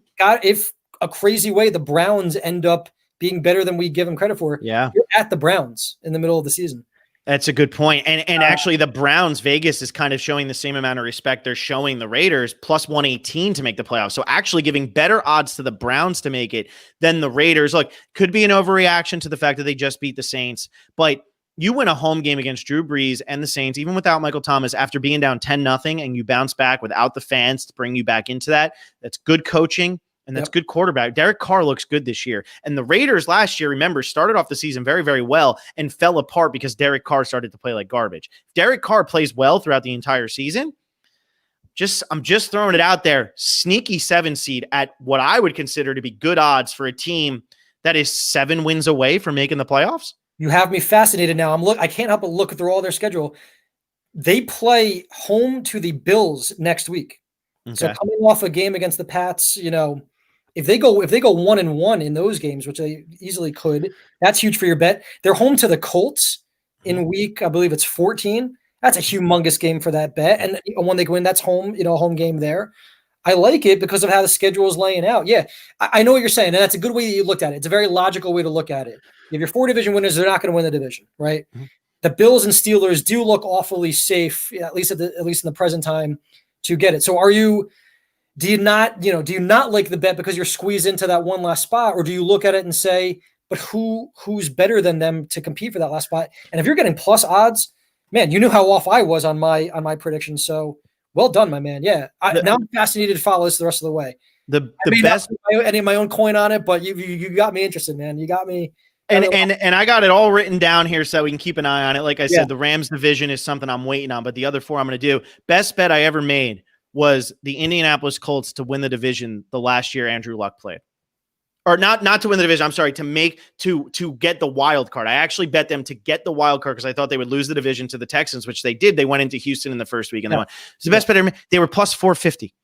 a crazy way the Browns end up being better than we give them credit for, you're at the Browns in the middle of the season. That's a good point. And actually the Browns, Vegas is kind of showing the same amount of respect they're showing the Raiders, plus 118 to make the playoffs. So actually giving better odds to the Browns to make it than the Raiders. Look, could be an overreaction to the fact that they just beat the Saints, but you win a home game against Drew Brees and the Saints, even without Michael Thomas, after being down 10-0, and you bounce back without the fans to bring you back into that. That's good coaching, and that's good quarterback. Derek Carr looks good this year. And the Raiders last year, remember, started off the season very, very well and fell apart because Derek Carr started to play like garbage. If Derek Carr plays well throughout the entire season, I'm just throwing it out there, sneaky 7 seed at what I would consider to be good odds for a team that is 7 wins away from making the playoffs. You have me fascinated now. I can't help but look through all their schedule. They play home to the Bills next week. Okay. So coming off a game against the Pats, if they go 1-1 in those games, which they easily could, that's huge for your bet. They're home to the Colts in week, I believe it's 14. That's a humongous game for that bet. And when they go in, that's home, a home game there. I like it because of how the schedule is laying out. Yeah, I know what you're saying, and that's a good way that you looked at it. It's a very logical way to look at it. If your 4 division winners, they're not going to win the division, right? Mm-hmm. The Bills and Steelers do look awfully safe, at least in the present time, to get it. So do you not like the bet because you're squeezed into that one last spot, or do you look at it and say, but who's better than them to compete for that last spot? And if you're getting plus odds, man, you knew how off I was on my prediction. So well done, my man. Yeah, now I'm fascinated to follow this the rest of the way. The best, any of my own coin on it, but you got me interested, man. You got me. And I got it all written down here so we can keep an eye on it. Like I said, the Rams division is something I'm waiting on, but the other 4 I'm going to do. Best bet I ever made was the Indianapolis Colts to win the division the last year Andrew Luck played. Or not to win the division, I'm sorry, to get the wild card. I actually bet them to get the wild card because I thought they would lose the division to the Texans, which they did. They went into Houston in the first week and they won. It's the best bet ever. They were plus 450.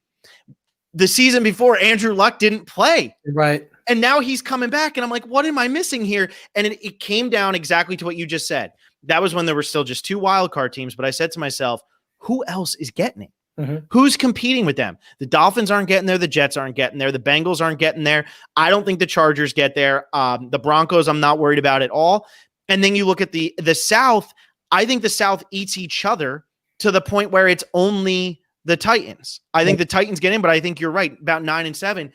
The season before, Andrew Luck didn't play. Right. And now he's coming back, and I'm like, what am I missing here? And it came down exactly to what you just said. That was when there were still just 2 wild card teams, but I said to myself, who else is getting it? Mm-hmm. Who's competing with them? The Dolphins aren't getting there. The Jets aren't getting there. The Bengals aren't getting there. I don't think the Chargers get there. The Broncos, I'm not worried about at all. And then you look at the South. I think the South eats each other to the point where it's only the Titans. I think the Titans get in, but I think you're right, about 9-7.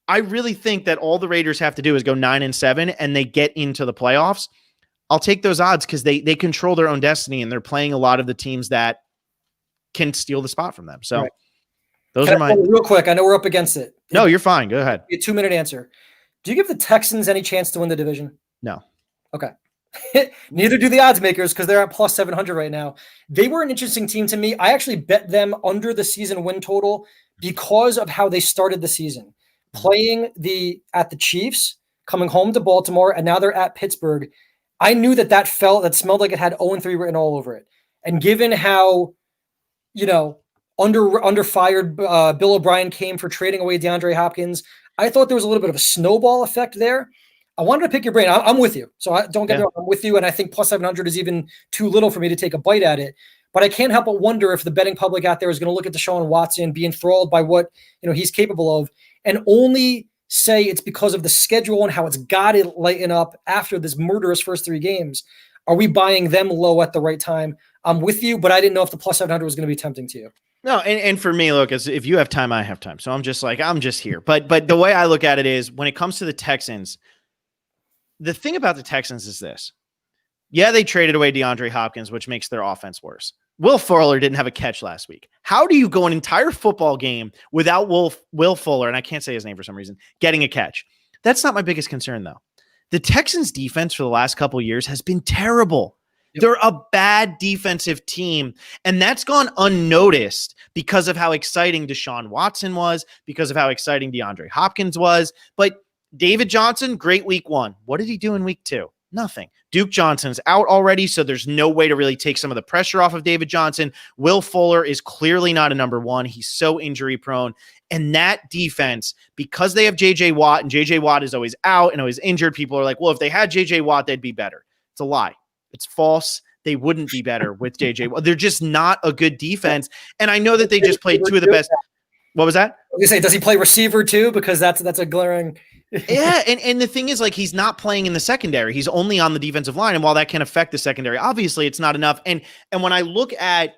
I really think that all the Raiders have to do is go 9-7 and they get into the playoffs. I'll take those odds because they control their own destiny and they're playing a lot of the teams that can steal the spot from them. So those are mine. Real quick, I know we're up against it. No, you're fine. Go ahead. A 2-minute answer. Do you give the Texans any chance to win the division? No. Okay. Neither do the odds makers because they're at plus 700 right now. They were an interesting team to me. I actually bet them under the season win total because of how they started the season. Playing at the Chiefs, coming home to Baltimore, and now they're at Pittsburgh. I knew that smelled like it had 0-3 written all over it. And given how, under fired Bill O'Brien came for trading away DeAndre Hopkins, I thought there was a little bit of a snowball effect there. I wanted to pick your brain. I'm with you. So don't get me wrong. I'm with you. And I think plus 700 is even too little for me to take a bite at it. But I can't help but wonder if the betting public out there is going to look at Deshaun Watson, be enthralled by what he's capable of, and only say it's because of the schedule and how it's got to lighten up after this murderous first 3 games. Are we buying them low at the right time? I'm with you, but I didn't know if the plus 700 was going to be tempting to you. No, and for me, look, if you have time, I have time. So I'm just here. But the way I look at it is when it comes to the Texans, the thing about the Texans is this. Yeah, they traded away DeAndre Hopkins, which makes their offense worse. Will Fuller didn't have a catch last week. How do you go an entire football game without Will Fuller, and I can't say his name for some reason, getting a catch? That's not my biggest concern, though. The Texans' defense for the last couple of years has been terrible. They're a bad defensive team, and that's gone unnoticed because of how exciting Deshaun Watson was, because of how exciting DeAndre Hopkins was. But David Johnson, great week 1. What did he do in week 2? Nothing. Duke Johnson's out already, so there's no way to really take some of the pressure off of David Johnson. Will Fuller is clearly not a number 1. He's so injury prone. And that defense, because they have J.J. Watt, and J.J. Watt is always out and always injured, people are like, well, if they had J.J. Watt, they'd be better. It's a lie. It's false. They wouldn't be better with JJ. They're just not a good defense. And I know that they just played 2 of the best. What was that? You say, does he play receiver too? Because that's a glaring. Yeah. And the thing is, like, he's not playing in the secondary. He's only on the defensive line. And while that can affect the secondary, obviously it's not enough. And when I look at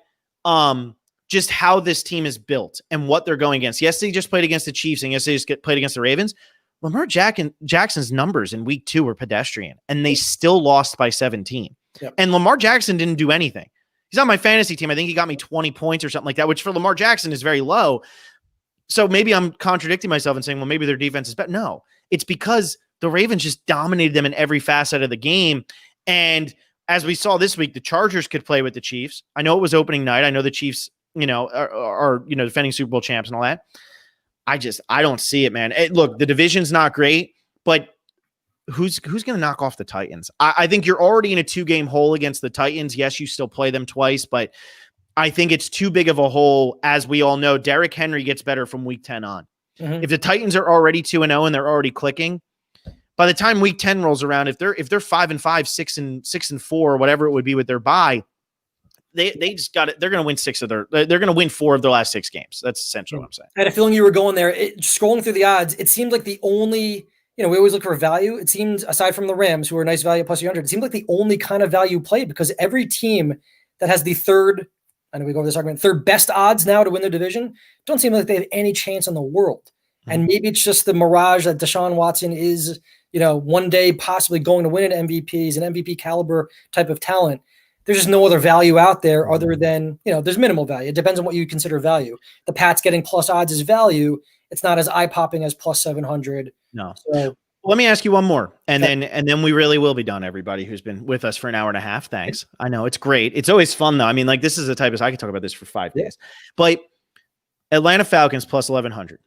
just how this team is built and what they're going against, yes, they just played against the Chiefs, and yes, they just played against the Ravens. Lamar Jackson's numbers in week 2 were pedestrian, and they still lost by 17. Yep. And Lamar Jackson didn't do anything. He's on my fantasy team. I think he got me 20 points or something like that, which for Lamar Jackson is very low. So maybe I'm contradicting myself and saying, well, maybe their defense is better. No, it's because the Ravens just dominated them in every facet of the game. And as we saw this week, the Chargers could play with the Chiefs. I know it was opening night. I know the Chiefs, are defending Super Bowl champs and all that. I don't see it, man. Look, the division's not great, but who's going to knock off the Titans? I think you're already in a 2-game hole against the Titans. Yes, you still play them twice, but I think it's too big of a hole. As we all know, Derrick Henry gets better from week 10 on. Mm-hmm. If the Titans are already 2-0 and they're already clicking, by the time week 10 rolls around, if they're 5-5, 6-4, whatever it would be with their bye, they just got it. They're going to win they're going to win 4 of their last 6 games. That's essentially what I'm saying. I had a feeling you were going there. Scrolling through the odds, it seemed like the only, we always look for value. It seemed, aside from the Rams, who are a nice value plus 300, it seemed like the only kind of value played, because every team that has the third best odds now to win their division don't seem like they have any chance in the world. Mm-hmm. And maybe it's just the mirage that Deshaun Watson is, one day possibly going to win an MVP. He's an MVP caliber type of talent. There's just no other value out there other than, there's minimal value. It depends on what you consider value. The Pats getting plus odds is value. It's not as eye-popping as plus 700. No. So, let me ask you one more, and then we really will be done, everybody who's been with us for an hour and a half. Thanks. I know it's great. It's always fun, though. I mean, like, this is the type of, I could talk about this for 5 days. But Atlanta Falcons plus 1,100.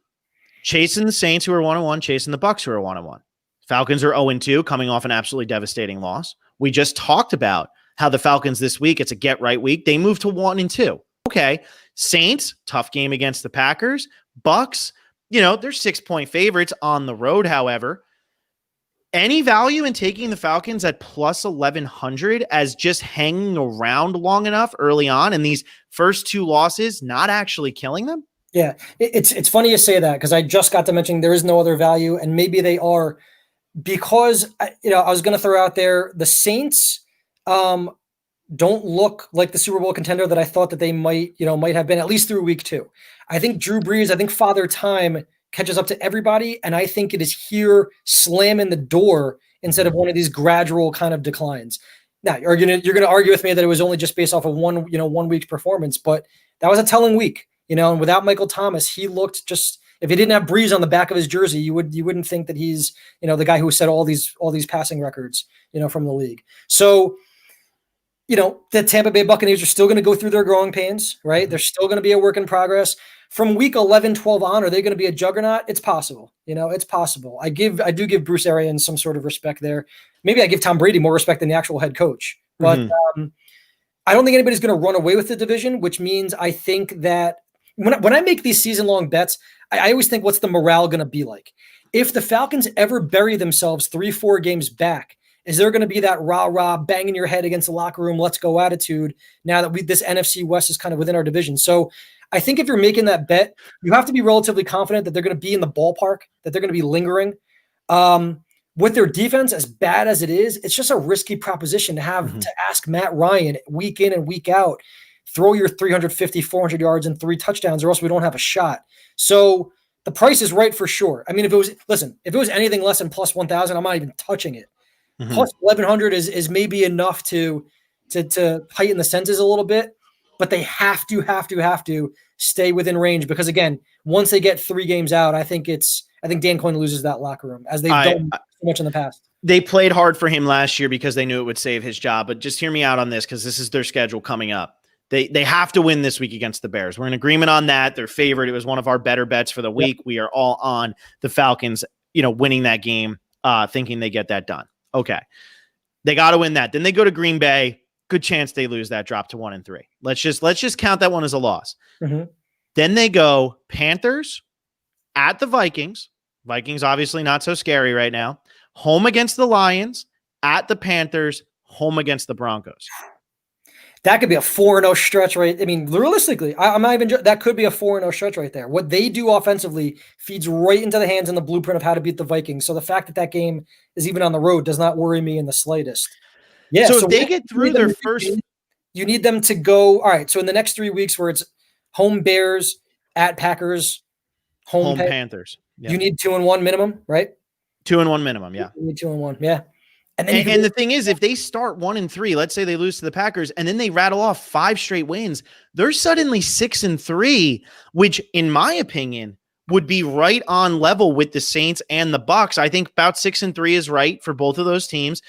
Chasing the Saints, who are 1-1, chasing the Bucs, who are 1-1. Falcons are 0-2, coming off an absolutely devastating loss. We just talked about how the Falcons this week, it's a get-right week. They moved to 1-2. Okay. Saints, tough game against the Packers. Bucs, they're 6-point favorites on the road, however. Any value in taking the Falcons at plus 1,100 as just hanging around long enough early on, and these first 2 losses not actually killing them? Yeah, it's funny you say that, because I just got to mention there is no other value, and maybe they are, because I was going to throw out there the Saints don't look like the Super Bowl contender that I thought that they might have been, at least through week 2. I think Drew Brees, Father Time catches up to everybody, and I think it is here slamming the door instead of one of these gradual kind of declines. Now, you're gonna argue with me that it was only just based off of one week's performance, but that was a telling week, and without Michael Thomas, he looked just, if he didn't have Brees on the back of his jersey, you wouldn't think that he's, the guy who set all these passing records, from the league. So, the Tampa Bay Buccaneers are still going to go through their growing pains, right? They're still going to be a work in progress. From week 11, 12 on, are they going to be a juggernaut? It's possible. It's possible. I do give Bruce Arians some sort of respect there. Maybe I give Tom Brady more respect than the actual head coach. But I don't think anybody's going to run away with the division, which means I think that when I make these season-long bets, I always think, what's the morale going to be like? If the Falcons ever bury themselves 3-4 games back, is there going to be that rah-rah, banging your head against the locker room, let's go attitude now that this NFC West is kind of within our division? So I think if you're making that bet, you have to be relatively confident that they're going to be in the ballpark, that they're going to be lingering. With their defense, as bad as it is, it's just a risky proposition to have to ask Matt Ryan week in and week out, throw your 350, 400 yards and 3 touchdowns, or else we don't have a shot. So the price is right for sure. I mean, if it was anything less than plus 1,000, I'm not even touching it. Plus 1,100 is maybe enough to heighten the senses a little bit, but they have to stay within range, because again, once they get 3 games out, I think it's I think Dan Quinn loses that locker room, as they've done so much in the past. They played hard for him last year because they knew it would save his job. But just hear me out on this, because this is their schedule coming up. They have to win this week against the Bears. We're in agreement on that. They're favored. It was one of our better bets for the week. Yep. We are all on the Falcons, winning that game, thinking they get that done. Okay. They got to win that. Then they go to Green Bay. Good chance they lose that, drop to 1-3. Let's just count that one as a loss. Mm-hmm. Then they go Panthers at the Vikings. Vikings obviously not so scary right now. Home against the Lions, at the Panthers, home against the Broncos. That could be a 4-0 stretch, right? I mean, realistically, I'm not even. That could be a 4-0 stretch right there. What they do offensively feeds right into the hands and the blueprint of how to beat the Vikings. So the fact that game is even on the road does not worry me in the slightest. Yeah. So if they get through their first, you need them to go. All right. So in the next 3 weeks, where it's home Bears, at Packers, home Panthers, you need 2-1 minimum, right? 2-1 minimum. Yeah. You need 2-1. Yeah. And the thing is, if they start 1-3, let's say they lose to the Packers, and then they rattle off 5 straight wins, they're suddenly 6-3, which, in my opinion, would be right on level with the Saints and the Bucs. I think about 6-3 is right for both of those teams.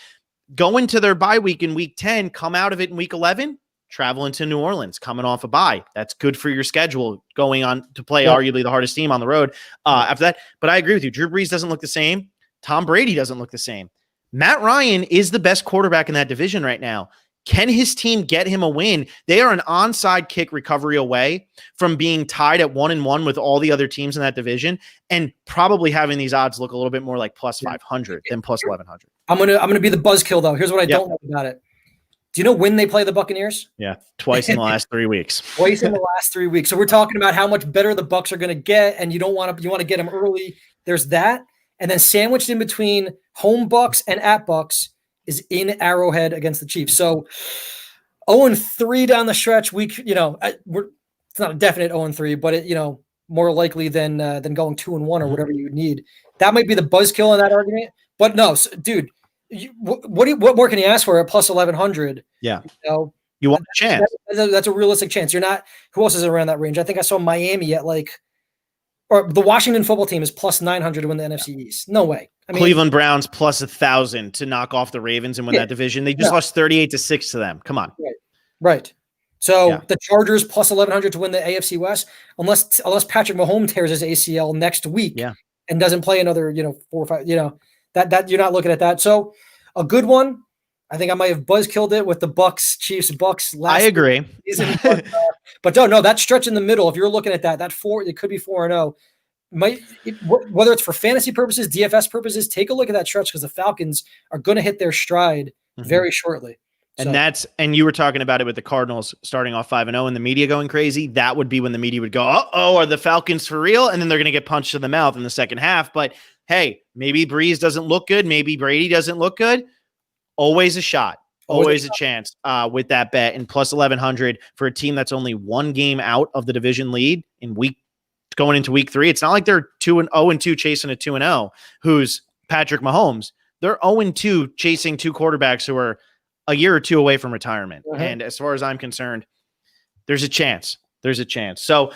Go into their bye week in week 10, come out of it in week 11, travel into New Orleans, coming off a bye. That's good for your schedule, going on to play arguably the hardest team on the road after that. But I agree with you. Drew Brees doesn't look the same. Tom Brady doesn't look the same. Matt Ryan is the best quarterback in that division right now. Can his team get him a win? They are an onside kick recovery away from being tied at 1-1 with all the other teams in that division, and probably having these odds look a little bit more like plus 500 than plus 1100. I'm gonna be the buzzkill though. Here's what I don't like about it. Do you know when they play the Buccaneers? Yeah, twice in the last 3 weeks. Twice in the last 3 weeks. So we're talking about how much better the Bucs are going to get, and you want to get them early. There's that. And then sandwiched in between home Bucs and at Bucs is in Arrowhead against the Chiefs. So 0-3 down the stretch. It's not a definite 0-3, but it, more likely than going 2-1 or whatever you need. That might be the buzzkill in that argument. But no, dude, what more can you ask for at plus 1100? Yeah, you want a chance. That's a realistic chance. You're not. Who else is around that range? I think I saw Miami at or the Washington football team is plus 900 to win the NFC East. No way. Cleveland Browns plus 1,000 to knock off the Ravens and win that division. They just lost 38-6 to them. Come on. Right. So the Chargers plus 1,100 to win the AFC West, unless Patrick Mahomes tears his ACL next week and doesn't play another, 4 or 5, that you're not looking at that. So a good one. I think I might have buzzkilled it with the Chiefs last. I agree. Season, but no, that stretch in the middle. If you're looking at that it could be 4-0. Whether it's for fantasy purposes, DFS purposes, take a look at that stretch because the Falcons are going to hit their stride very shortly. And you were talking about it with the Cardinals starting off 5-0 and the media going crazy. That would be when the media would go, are the Falcons for real? And then they're going to get punched in the mouth in the second half. But hey, maybe Breeze doesn't look good. Maybe Brady doesn't look good. Always a shot. Always a chance with that bet. And plus 1,100 for a team that's only 1 game out of the division lead going into week 3. It's not like they're 0-2 chasing a 2-0 who's Patrick Mahomes. They're 0-2 chasing 2 quarterbacks who are a year or 2 away from retirement. And as far as I'm concerned, there's a chance. So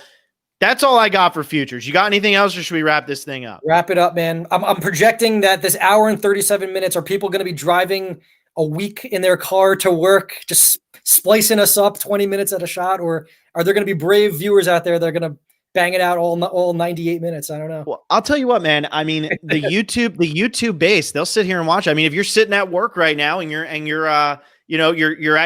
that's all I got for futures. You got anything else, or should we wrap this thing up? Wrap it up, man. I'm projecting that this hour and 37 minutes, are people going to be driving a week in their car to work, just splicing us up 20 minutes at a shot? Or are there going to be brave viewers out there that are going to bang it out all 98 minutes? I don't know. Well, I'll tell you what, man. I mean, the YouTube base, they'll sit here and watch. I mean, if you're sitting at work right now and you're at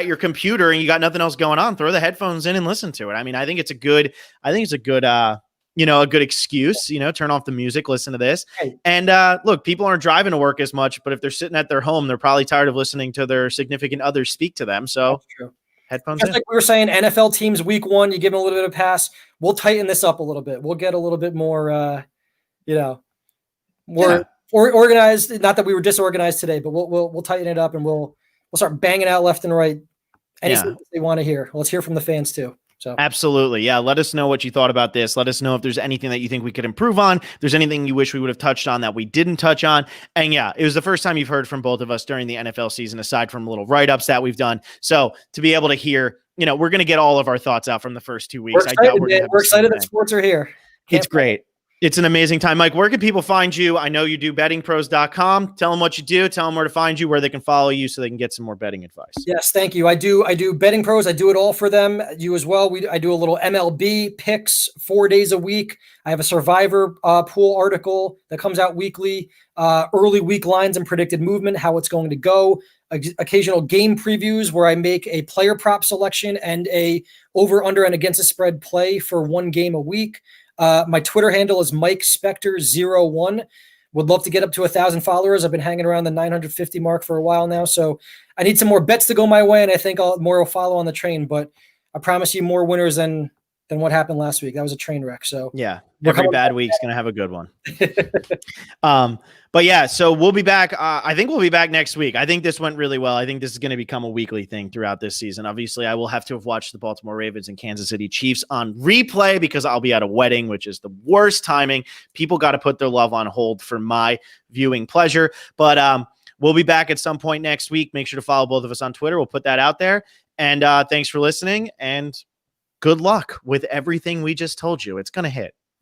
your computer and you got nothing else going on, throw the headphones in and listen to it. I mean, I think it's a good a good excuse, turn off the music, listen to this. And look, people aren't driving to work as much, but if they're sitting at their home, they're probably tired of listening to their significant others speak to them. So that's true. Headphones. Just like we were saying, NFL teams week 1, you give them a little bit of a pass. We'll tighten this up a little bit. We'll get a little bit more, more organized. Not that we were disorganized today, but we'll tighten it up and we'll start banging out left and right anything they want to hear. Let's hear from the fans too. So absolutely. Yeah. Let us know what you thought about this. Let us know if there's anything that you think we could improve on. If there's anything you wish we would have touched on that we didn't touch on. And it was the first time you've heard from both of us during the NFL season, aside from little write-ups that we've done. So to be able to hear, we're going to get all of our thoughts out from the first 2 weeks. We're excited that sports are here. It's great. It's an amazing time. Mike, where can people find you? I know you do bettingpros.com. Tell them what you do. Tell them where to find you, where they can follow you so they can get some more betting advice. Yes, thank you. I do Betting Pros. I do it all for them. You as well. I do a little MLB picks 4 days a week. I have a Survivor pool article that comes out weekly, early week lines and predicted movement, how it's going to go. Occasional game previews where I make a player prop selection and a over, under, and against the spread play for one game a week. My Twitter handle is Mike Spector01. Would love to get up to 1,000 followers. I've been hanging around the 950 mark for a while now. So I need some more bets to go my way, and I think more will follow on the train. But I promise you more winners than what happened last week. That was a train wreck. So yeah, every bad week's going to have a good one. But yeah, so we'll be back. I think we'll be back next week. I think this went really well. I think this is going to become a weekly thing throughout this season. Obviously, I will have to have watched the Baltimore Ravens and Kansas City Chiefs on replay because I'll be at a wedding, which is the worst timing. People got to put their love on hold for my viewing pleasure. But we'll be back at some point next week. Make sure to follow both of us on Twitter. We'll put that out there. And thanks for listening. And good luck with everything we just told you. It's going to hit.